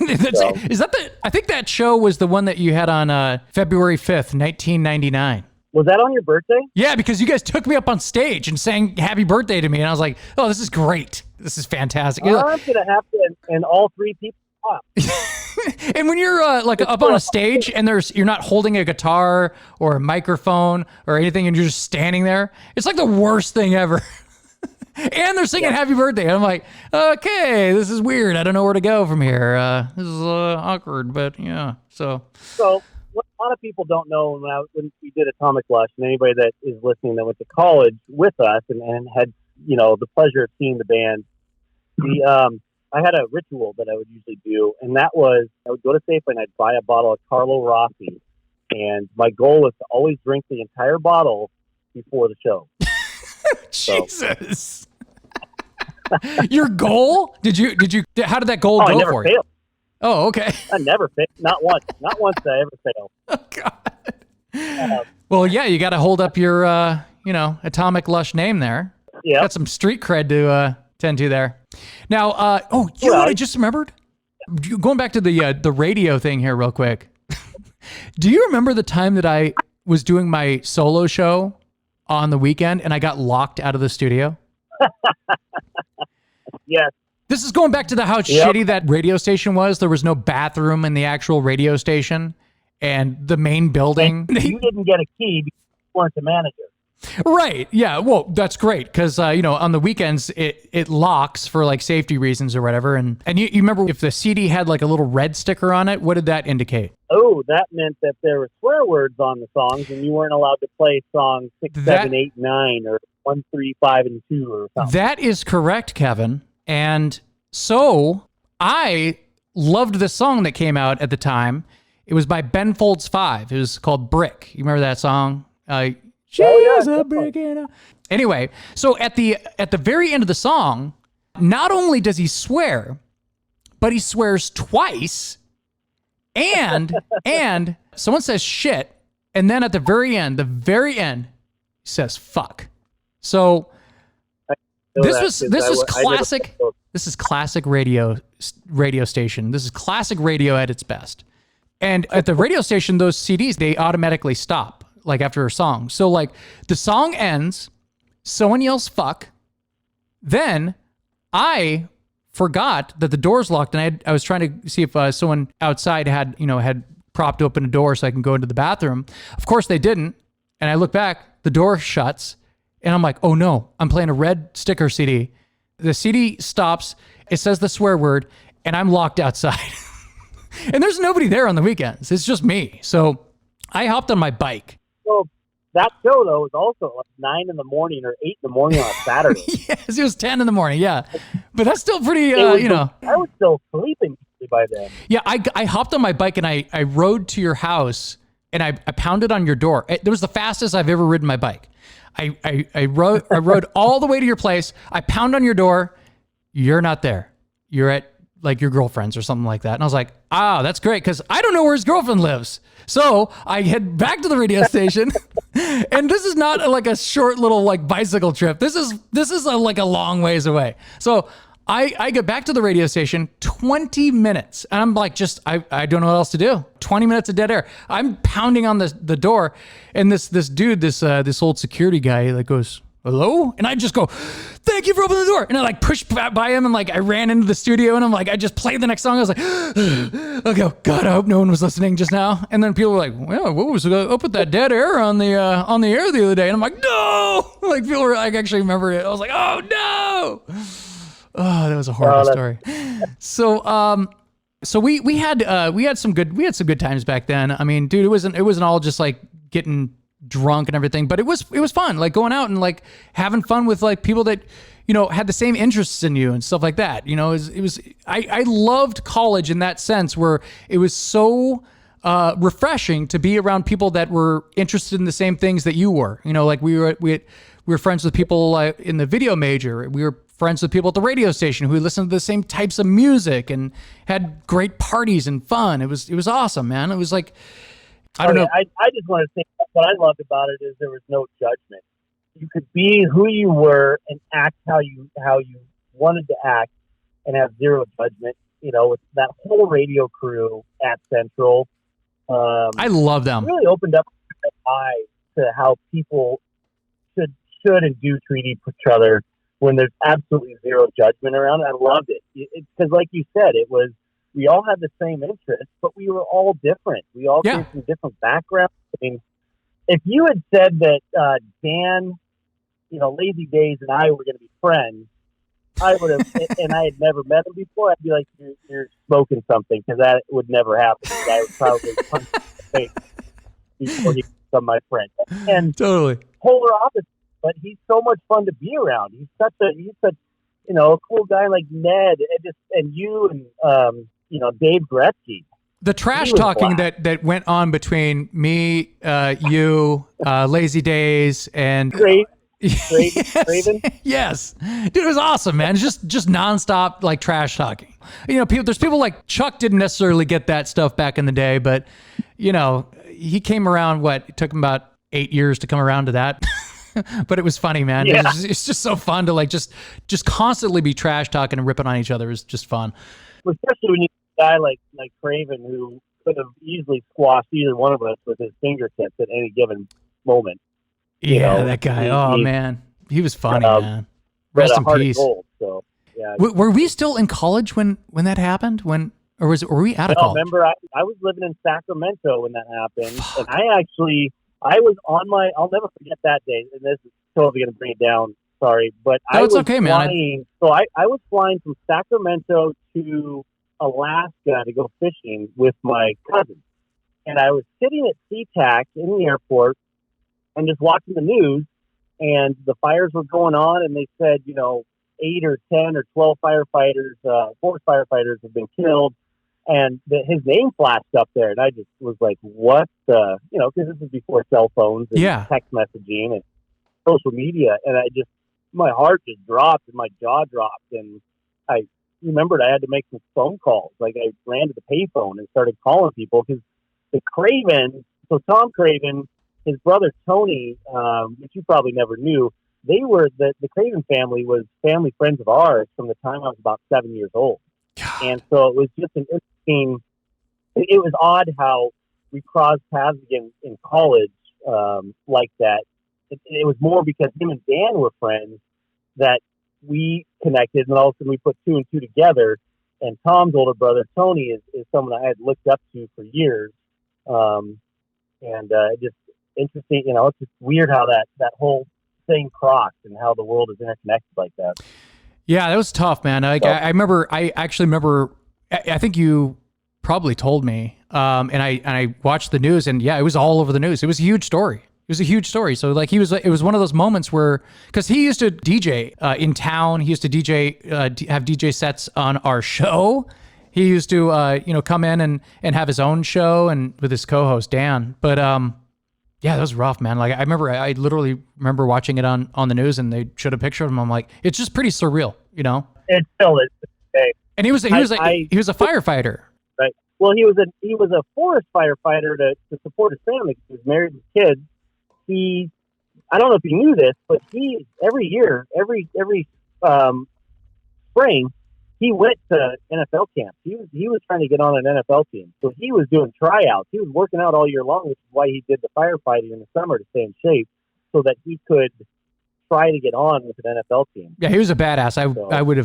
Is that I think that show was the one that you had on February 5th, 1999. Was that on your birthday? Yeah, because you guys took me up on stage and sang happy birthday to me. And I was like, oh, this is great. This is fantastic. I'm going to have to, and all three people up. And when you're up on a stage and you're not holding a guitar or a microphone or anything and you're just standing there, it's like the worst thing ever. And they're singing happy birthday. And I'm like, okay, this is weird. I don't know where to go from here. This is awkward, but yeah. So what a lot of people don't know when we did Atomic Lush, and anybody that is listening that went to college with us and had, the pleasure of seeing the band, I had a ritual that I would usually do, and that was I would go to Safeway and I'd buy a bottle of Carlo Rossi, and my goal was to always drink the entire bottle before the show. Jesus. Your goal? How did that goal go I never for failed. you? Oh, okay. I never failed. Not once. Not once did I ever fail. Oh, God. Well, yeah, you got to hold up your, Atomic Lush name there. Yeah. Got some street cred to tend to there. Now, know what I just remembered? Going back to the radio thing here real quick. Do you remember the time that I was doing my solo show on the weekend and I got locked out of the studio? Yes. This is going back to how shitty that radio station was. There was no bathroom in the actual radio station and the main building. And you didn't get a key because you weren't the manager. Right. Yeah. Well, that's great because, on the weekends, it locks for like safety reasons or whatever. And you remember if the CD had like a little red sticker on it, what did that indicate? Oh, that meant that there were swear words on the songs and you weren't allowed to play songs 6, 7, 8, 9 or 1, 3, 5, and 2 or something. That is correct, Kevin. And so I loved the song that came out at the time. It was by Ben Folds 5. It was called Brick. You remember that song? She's a brick in a... Anyway, so at the very end of the song, not only does he swear, but he swears twice, and someone says shit, and then at the very end, he says fuck. So this is classic. This is classic radio station. This is classic radio at its best. And at the radio station, those CDs, they automatically stop like after a song. So like the song ends, someone yells fuck, then I forgot that the door's locked and I was trying to see if someone outside had propped open a door so I can go into the bathroom. Of course they didn't. And I look back, the door shuts and I'm like, oh no, I'm playing a red sticker CD. The CD stops, it says the swear word, and I'm locked outside. And there's nobody there on the weekends. It's just me. So I hopped on my bike. So that show, though, was also like 9 in the morning or 8 in the morning on a Saturday. Yes, it was 10 in the morning, yeah. But that's still pretty, I was still sleeping by then. Yeah, I hopped on my bike and I rode to your house and I pounded on your door. It was the fastest I've ever ridden my bike. I rode all the way to your place. I pound on your door. You're not there. You're at like your girlfriend's or something like that. And I was like, that's great because I don't know where his girlfriend lives. So I head back to the radio station, and this is not like a short little like bicycle trip. This is like a long ways away. So I get back to the radio station, 20 minutes, and I'm like, I don't know what else to do. 20 minutes of dead air. I'm pounding on the door, and this dude, this old security guy, like goes, hello? And I just go, thank you for opening the door. And I like pushed by him and like I ran into the studio and I'm like, I just played the next song. I was like, okay, God, I hope no one was listening just now. And then people were like, well, what was up with that dead air on the air the other day? And I'm like, no! Like people were like actually remembered it. I was like, oh no! Oh, that was a horrible story. So we had some good times back then. I mean, dude, it wasn't all just like getting drunk and everything, but it was fun, like going out and like having fun with like people that had the same interests in you and stuff like that. I loved college in that sense where it was so refreshing to be around people that were interested in the same things that you were. Like we were friends with people in the video major. We were friends with people at the radio station who listened to the same types of music and had great parties and fun. It was awesome, man. It was like, I don't know. I just want to say what I loved about it is there was no judgment. You could be who you were and act how you wanted to act and have zero judgment. You know, with that whole radio crew at Central. I love them. It really opened up my eyes to how people should and do treat each other when there's absolutely zero judgment around it. I loved it. Because like you said, we all had the same interests, but we were all different. We all came from different backgrounds. I mean, if you had said that Dan, Lazy Days and I were going to be friends, I would have, and I had never met him before, I'd be like, you're smoking something, because that would never happen. I would probably punch him in the face before he became my friend. And totally polar opposite, but he's so much fun to be around. He's such a cool guy like Ned, and you and Dave Gretzky. The trash talking that went on between me, you, Lazy Days, and Craven? Yes. Dude, it was awesome, man. Just nonstop like trash talking. There's people like Chuck didn't necessarily get that stuff back in the day, but he came around, it took him about 8 years to come around to that. But it was funny, man. Yeah. It's just so fun to like just constantly be trash talking and ripping on each other. It's just fun. Especially when you have a guy like Craven who could have easily squashed either one of us with his fingertips at any given moment. That guy. Man, he was funny, man. Rest in peace. Gold, so, yeah. Were we still in college when that happened? Were we out of college? Remember, I was living in Sacramento when that happened, and I was on I'll never forget that day. And this is totally going to bring it down. Sorry, but no, it's okay, man. So I was flying from Sacramento to Alaska to go fishing with my cousin, and I was sitting at SeaTac in the airport and just watching the news, and the fires were going on, and they said, 8 or 10 or 12 firefighters, forest firefighters have been killed, and his name flashed up there, and I just was like, what the, because this is before cell phones and text messaging and social media, and my heart just dropped and my jaw dropped, and I remembered I had to make some phone calls. Like, I ran to the payphone and started calling people, because the Craven, so Tom Craven, his brother Tony, which you probably never knew, they were the Craven family was family friends of ours from the time I was about 7 years old. God. And so it was just an interesting. It was odd how we crossed paths again in college like that. It was more because him and Dan were friends that we connected, and all of a sudden we put two and two together. And Tom's older brother Tony is someone I had looked up to for years, and just. Interesting, it's just weird how that whole thing crossed and how the world is interconnected like that. Yeah, that was tough, man. I actually remember, I think you probably told me, and I watched the news, and it was all over the news. It was a huge story. So like it was one of those moments where, because he used to DJ in town, he used to DJ, have DJ sets on our show. He used to, come in and have his own show and with his co-host Dan, but yeah, that was rough, man. Like I literally remember watching it on the news, and they showed a picture of him. I'm like, it's just pretty surreal, It still is. Okay. And he was a firefighter. Right. Well, he was a forest firefighter to support his family. He was married with kids. I don't know if you knew this, but he every year, every spring, he went to NFL camp. He was trying to get on an NFL team. So he was doing tryouts. He was working out all year long, which is why he did the firefighting in the summer to stay in shape, so that he could try to get on with an NFL team. Yeah, he was a badass. I would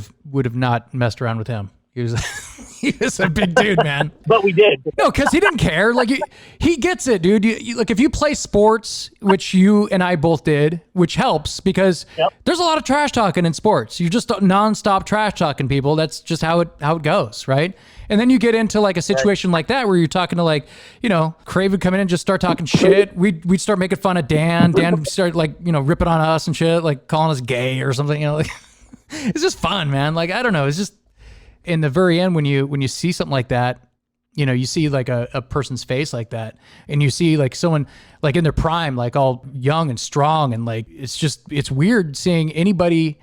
have not messed around with him. He was a big dude, man. But we did. No, because he didn't care. Like he gets it, dude. Like if you play sports, which you and I both did, which helps because there's a lot of trash talking in sports. You just nonstop trash talking people. That's just how it goes, right? And then you get into like a situation like that where you're talking to like, Crave would come in and just start talking shit. We'd start making fun of Dan. Dan would start like, ripping on us and shit, like calling us gay or something. Like it's just fun, man. Like I don't know. It's just. In the very end, when you see something like that, you see like a person's face like that, and you see like someone like in their prime, like all young and strong, and like it's weird seeing anybody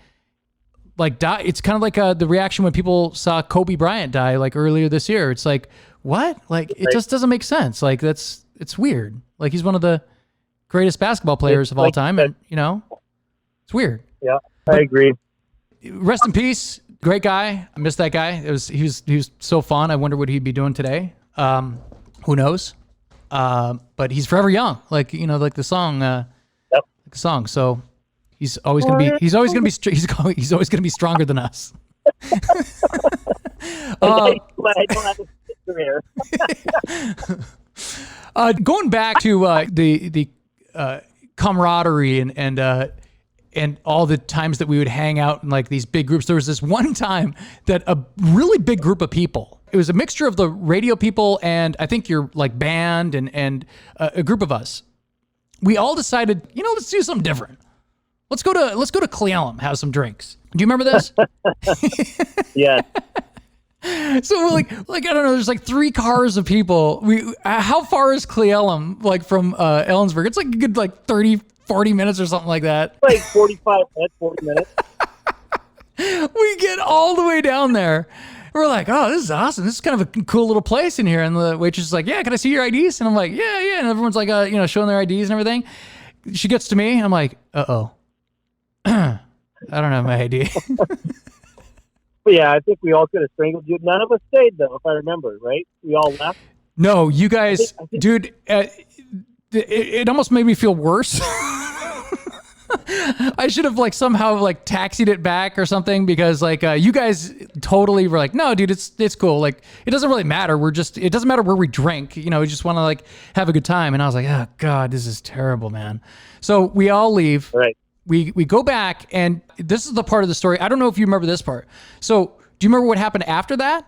like die. It's kind of like the reaction when people saw Kobe Bryant die like earlier this year. It's like, what? Like, it just doesn't make sense. Like, it's weird. Like, he's one of the greatest basketball players of all time. And, you know, it's weird. Yeah, I agree. Rest in peace. Great guy. I miss that guy. He was so fun. I wonder what he'd be doing today. Who knows? But he's forever young. Like, you know, like the song, like the song. So he's always going to be stronger than us. I don't have a career. Going back to the camaraderie and all the times that we would hang out in like these big groups. There was this one time that a really big group of people, it was a mixture of the radio people and I think your like band and a group of us. We all decided, you know, let's do something different. Let's go to Elum, have some drinks. Do you remember this? Yeah. So we're like I don't know, there's like 3 cars of people. How far is Elum like from Ellensburg? It's like a good like 30, 40 minutes or something like that. Like 45 minutes, 40 minutes. We get all the way down there. We're like, oh, this is awesome. This is kind of a cool little place in here. And the waitress is like, yeah, can I see your IDs? And I'm like, yeah. And everyone's like, you know, showing their IDs and everything. She gets to me and I'm like, uh-oh. I don't have my ID. But yeah, I think we all could have strangled you. None of us stayed, though, if I remember, right? We all left. No, you guys, dude, it almost made me feel worse. I should have like somehow like taxied it back or something because like you guys totally were like, no, dude, it's cool. Like it doesn't really matter. It doesn't matter where we drink. You know, we just want to like have a good time. And I was like, oh God, this is terrible, man. So we all leave. Right. We go back, and this is the part of the story. I don't know if you remember this part. So do you remember what happened after that?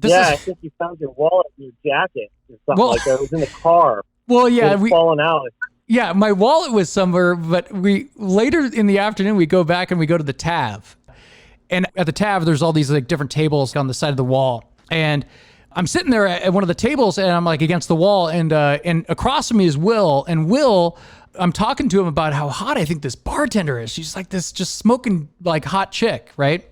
I think you found your wallet in your jacket or something like that. It was in the car. Well, yeah, it was falling out. Yeah, my wallet was somewhere, but we later in the afternoon we go back and we go to the Tav, and at the Tav there's all these like different tables on the side of the wall, and I'm sitting there at one of the tables and I'm like against the wall, and across from me is Will, and Will. I'm talking to him about how hot I think this bartender is. She's like this just smoking like hot chick, right?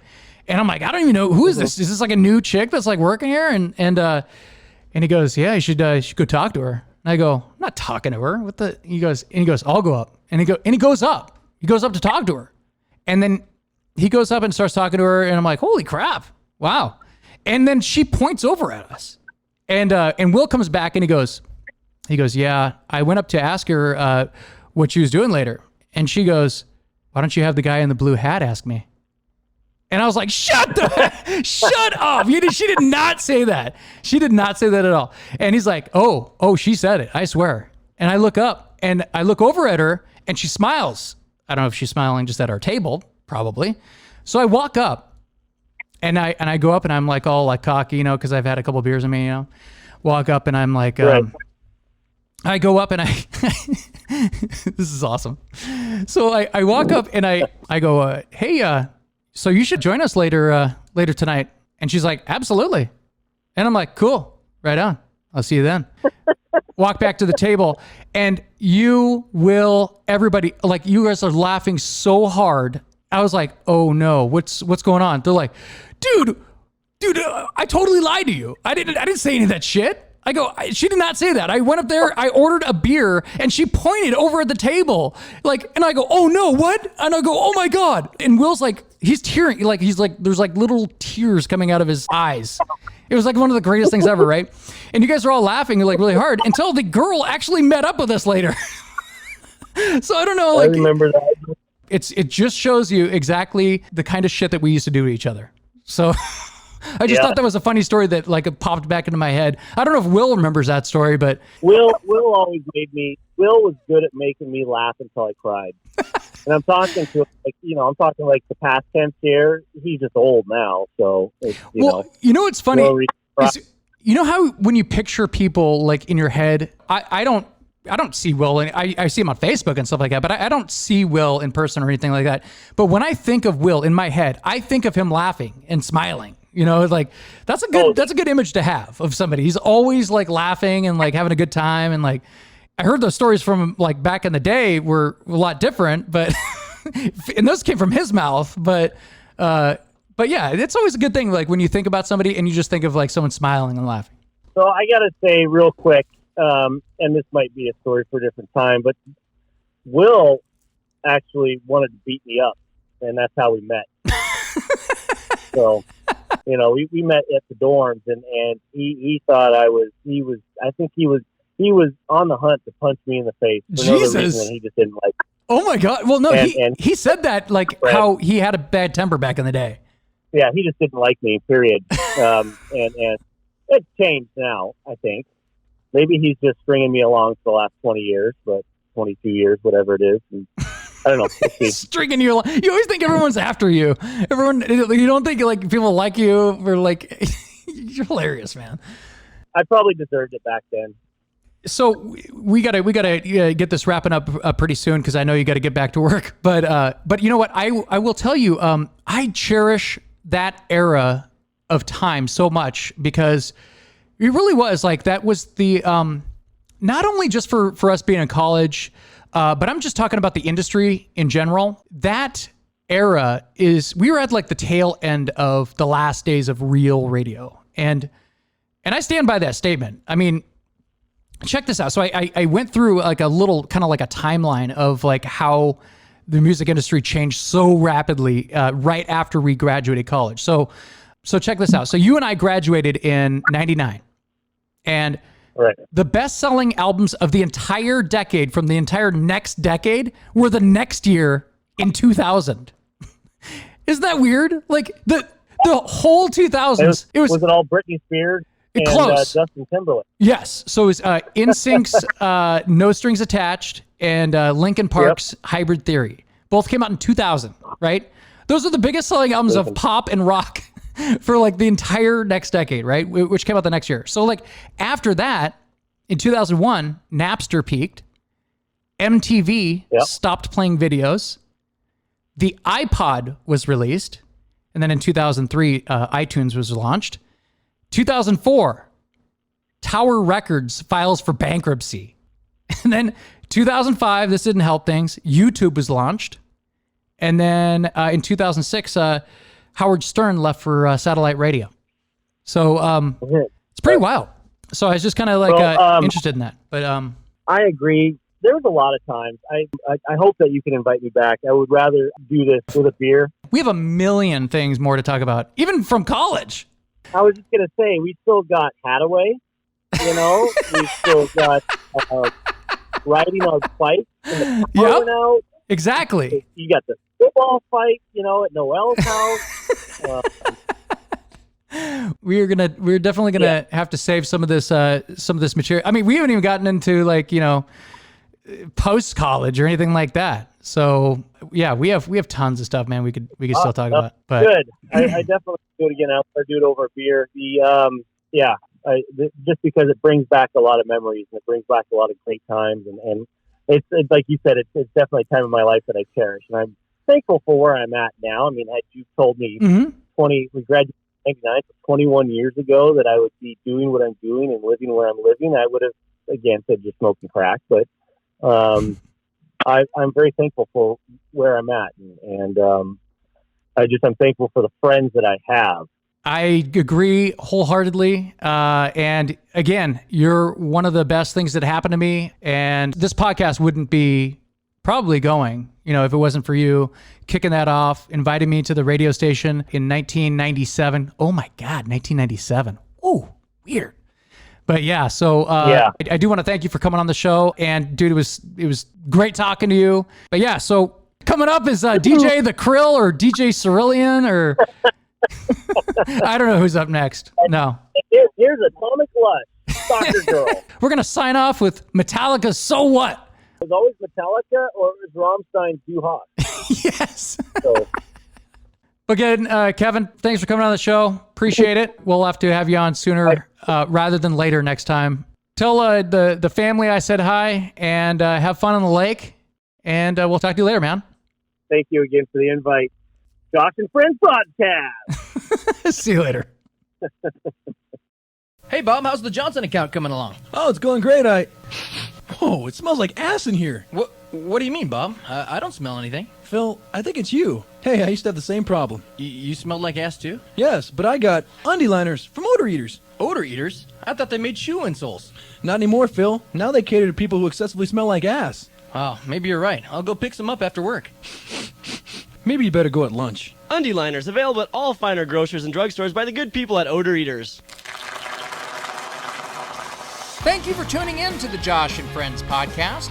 And I'm like, I don't even know, who is this? Is this like a new chick that's like working here? And he goes, yeah, you should go talk to her. And I go, I'm not talking to her. What the? He goes, I'll go up. And he goes up. He goes up to talk to her. And then he goes up and starts talking to her. And I'm like, holy crap, wow. And then she points over at us. And Will comes back and he goes, yeah, I went up to ask her what she was doing later. And she goes, why don't you have the guy in the blue hat ask me? And I was like, shut up. She did not say that. She did not say that at all. And he's like, oh, she said it, I swear. And I look up and I look over at her and she smiles. I don't know if she's smiling just at our table, probably. So I walk up and I go up and I'm like all like cocky, you know, because I've had a couple of beers in me, you know. Walk up and I'm like, right. I go up and this is awesome. So I walk up and I go, hey, so you should join us later tonight. And she's like, absolutely. And I'm like, cool, right on. I'll see you then. Walk back to the table and everybody, like you guys are laughing so hard. I was like, oh no, what's going on? They're like, dude, I totally lied to you. I didn't say any of that shit. I go, she did not say that. I went up there, I ordered a beer, and she pointed over at the table. And I go, oh no, what? And I go, oh my God. And Will's like, he's tearing, there's like little tears coming out of his eyes. It was like one of the greatest things ever, right? And you guys are all laughing like really hard until the girl actually met up with us later. So I don't know, I remember that. It just shows you exactly the kind of shit that we used to do to each other. So I just thought that was a funny story that like it popped back into my head. I don't know if Will remembers that story, but Will always Will was good at making me laugh until I cried. And I'm talking to I'm talking like the past tense here. He's just old now, so you know what's funny? You know how when you picture people like in your head, I don't see Will, and I see him on Facebook and stuff like that, but I don't see Will in person or anything like that. But when I think of Will in my head, I think of him laughing and smiling. You know, like that's a good image to have of somebody. He's always like laughing and like having a good time. And like, I heard those stories from like back in the day were a lot different, but and those came from his mouth. But But yeah, it's always a good thing. Like when you think about somebody and you just think of like someone smiling and laughing. So I got to say real quick, and this might be a story for a different time, but Will actually wanted to beat me up, and that's how we met. So, we met at the dorms, and he thought I think he was on the hunt to punch me in the face for no other reason than he just didn't like me. Oh my God. Well, no, he said that like how he had a bad temper back in the day. Yeah, he just didn't like me, period. And it's changed now, I think. Maybe he's just stringing me along for the last 20 years, but 22 years, whatever it is. And I don't know. Stringing you along. You always think everyone's after you. You don't think like people like you or like, you're hilarious, man. I probably deserved it back then. So we gotta get this wrapping up pretty soon because I know you got to get back to work. But you know what? I will tell you, I cherish that era of time so much because it really was like that was the not only just for us being in college, but I'm just talking about the industry in general. That era we were at like the tail end of the last days of real radio, and I stand by that statement. I mean, check this out. So I went through like a little kind of like a timeline of like how the music industry changed so rapidly right after we graduated college. So check this out. So you and I graduated in 99, and right. The best-selling albums of the entire decade from the entire next decade were the next year in 2000. Isn't that weird? Like the whole 2000s. Was it all Britney Spears? And Justin Timberlake. Yes. So it was NSYNC's No Strings Attached and Linkin Park's Hybrid Theory. Both came out in 2000, right? Those are the biggest selling albums of pop and rock for like the entire next decade, right? Which came out the next year. So like after that, in 2001, Napster peaked. MTV stopped playing videos. The iPod was released. And then in 2003, iTunes was launched. 2004, Tower Records files for bankruptcy. And then 2005, this didn't help things. YouTube was launched. And then in 2006, Howard Stern left for satellite radio. So it's pretty wild. So I was just kind of like interested in that. But I agree. There was a lot of times. I hope that you can invite me back. I would rather do this with a beer. We have a million things more to talk about, even from college. I was just going to say, we still got Hadaway, we still got riding on bikes in the car now. Exactly. You got the football fight, at Noel's house. We're definitely gonna have to save some of this material. I mean, we haven't even gotten into like, post college or anything like that. So yeah, we have tons of stuff, man. We could still talk about. But good. I definitely do it again. I'll do it over a beer. Just because it brings back a lot of memories and it brings back a lot of great times, and it's like you said, it's definitely a time in my life that I cherish, and I'm thankful for where I'm at now. I mean, had you told me we graduated in 99, 21 years ago that I would be doing what I'm doing and living where I'm living, I would have again said just smoking crack, but I'm very thankful for where I'm at, and I'm thankful for the friends that I have. I agree wholeheartedly. And again, you're one of the best things that happened to me. And this podcast wouldn't be probably going, if it wasn't for you kicking that off, inviting me to the radio station in 1997. Oh my God, 1997. Oh, weird. But yeah, so I do want to thank you for coming on the show. And dude, it was great talking to you. But yeah, so coming up is DJ The Krill or DJ Cerulean or... I don't know who's up next. No. Here's Atomic Lush, Soccer Girl. We're going to sign off with Metallica's So What? It was always Metallica or it was Rammstein's Du Hot. Yes. So. Again, Kevin, thanks for coming on the show. Appreciate it. We'll have to have you on sooner rather than later next time. Tell the family I said hi and have fun on the lake. And we'll talk to you later, man. Thank you again for the invite. Josh and Friends Podcast. See you later. Hey, Bob, how's the Johnson account coming along? Oh, it's going great. Whoa, it smells like ass in here. What do you mean, Bob? I don't smell anything. Phil, I think it's you. Hey, I used to have the same problem. You smelled like ass too? Yes, but I got undie liners from Odor Eaters. Odor Eaters? I thought they made shoe insoles. Not anymore, Phil. Now they cater to people who excessively smell like ass. Oh, maybe you're right. I'll go pick some up after work. Maybe you better go at lunch. Undie liners available at all finer grocers and drugstores by the good people at Odor Eaters. Thank you for tuning in to the Josh and Friends podcast.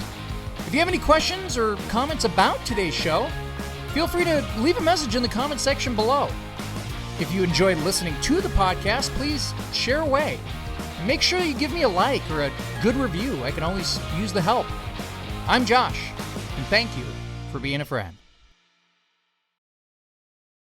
If you have any questions or comments about today's show, feel free to leave a message in the comment section below. If you enjoyed listening to the podcast, please share away. And make sure you give me a like or a good review. I can always use the help. I'm Josh, and thank you for being a friend.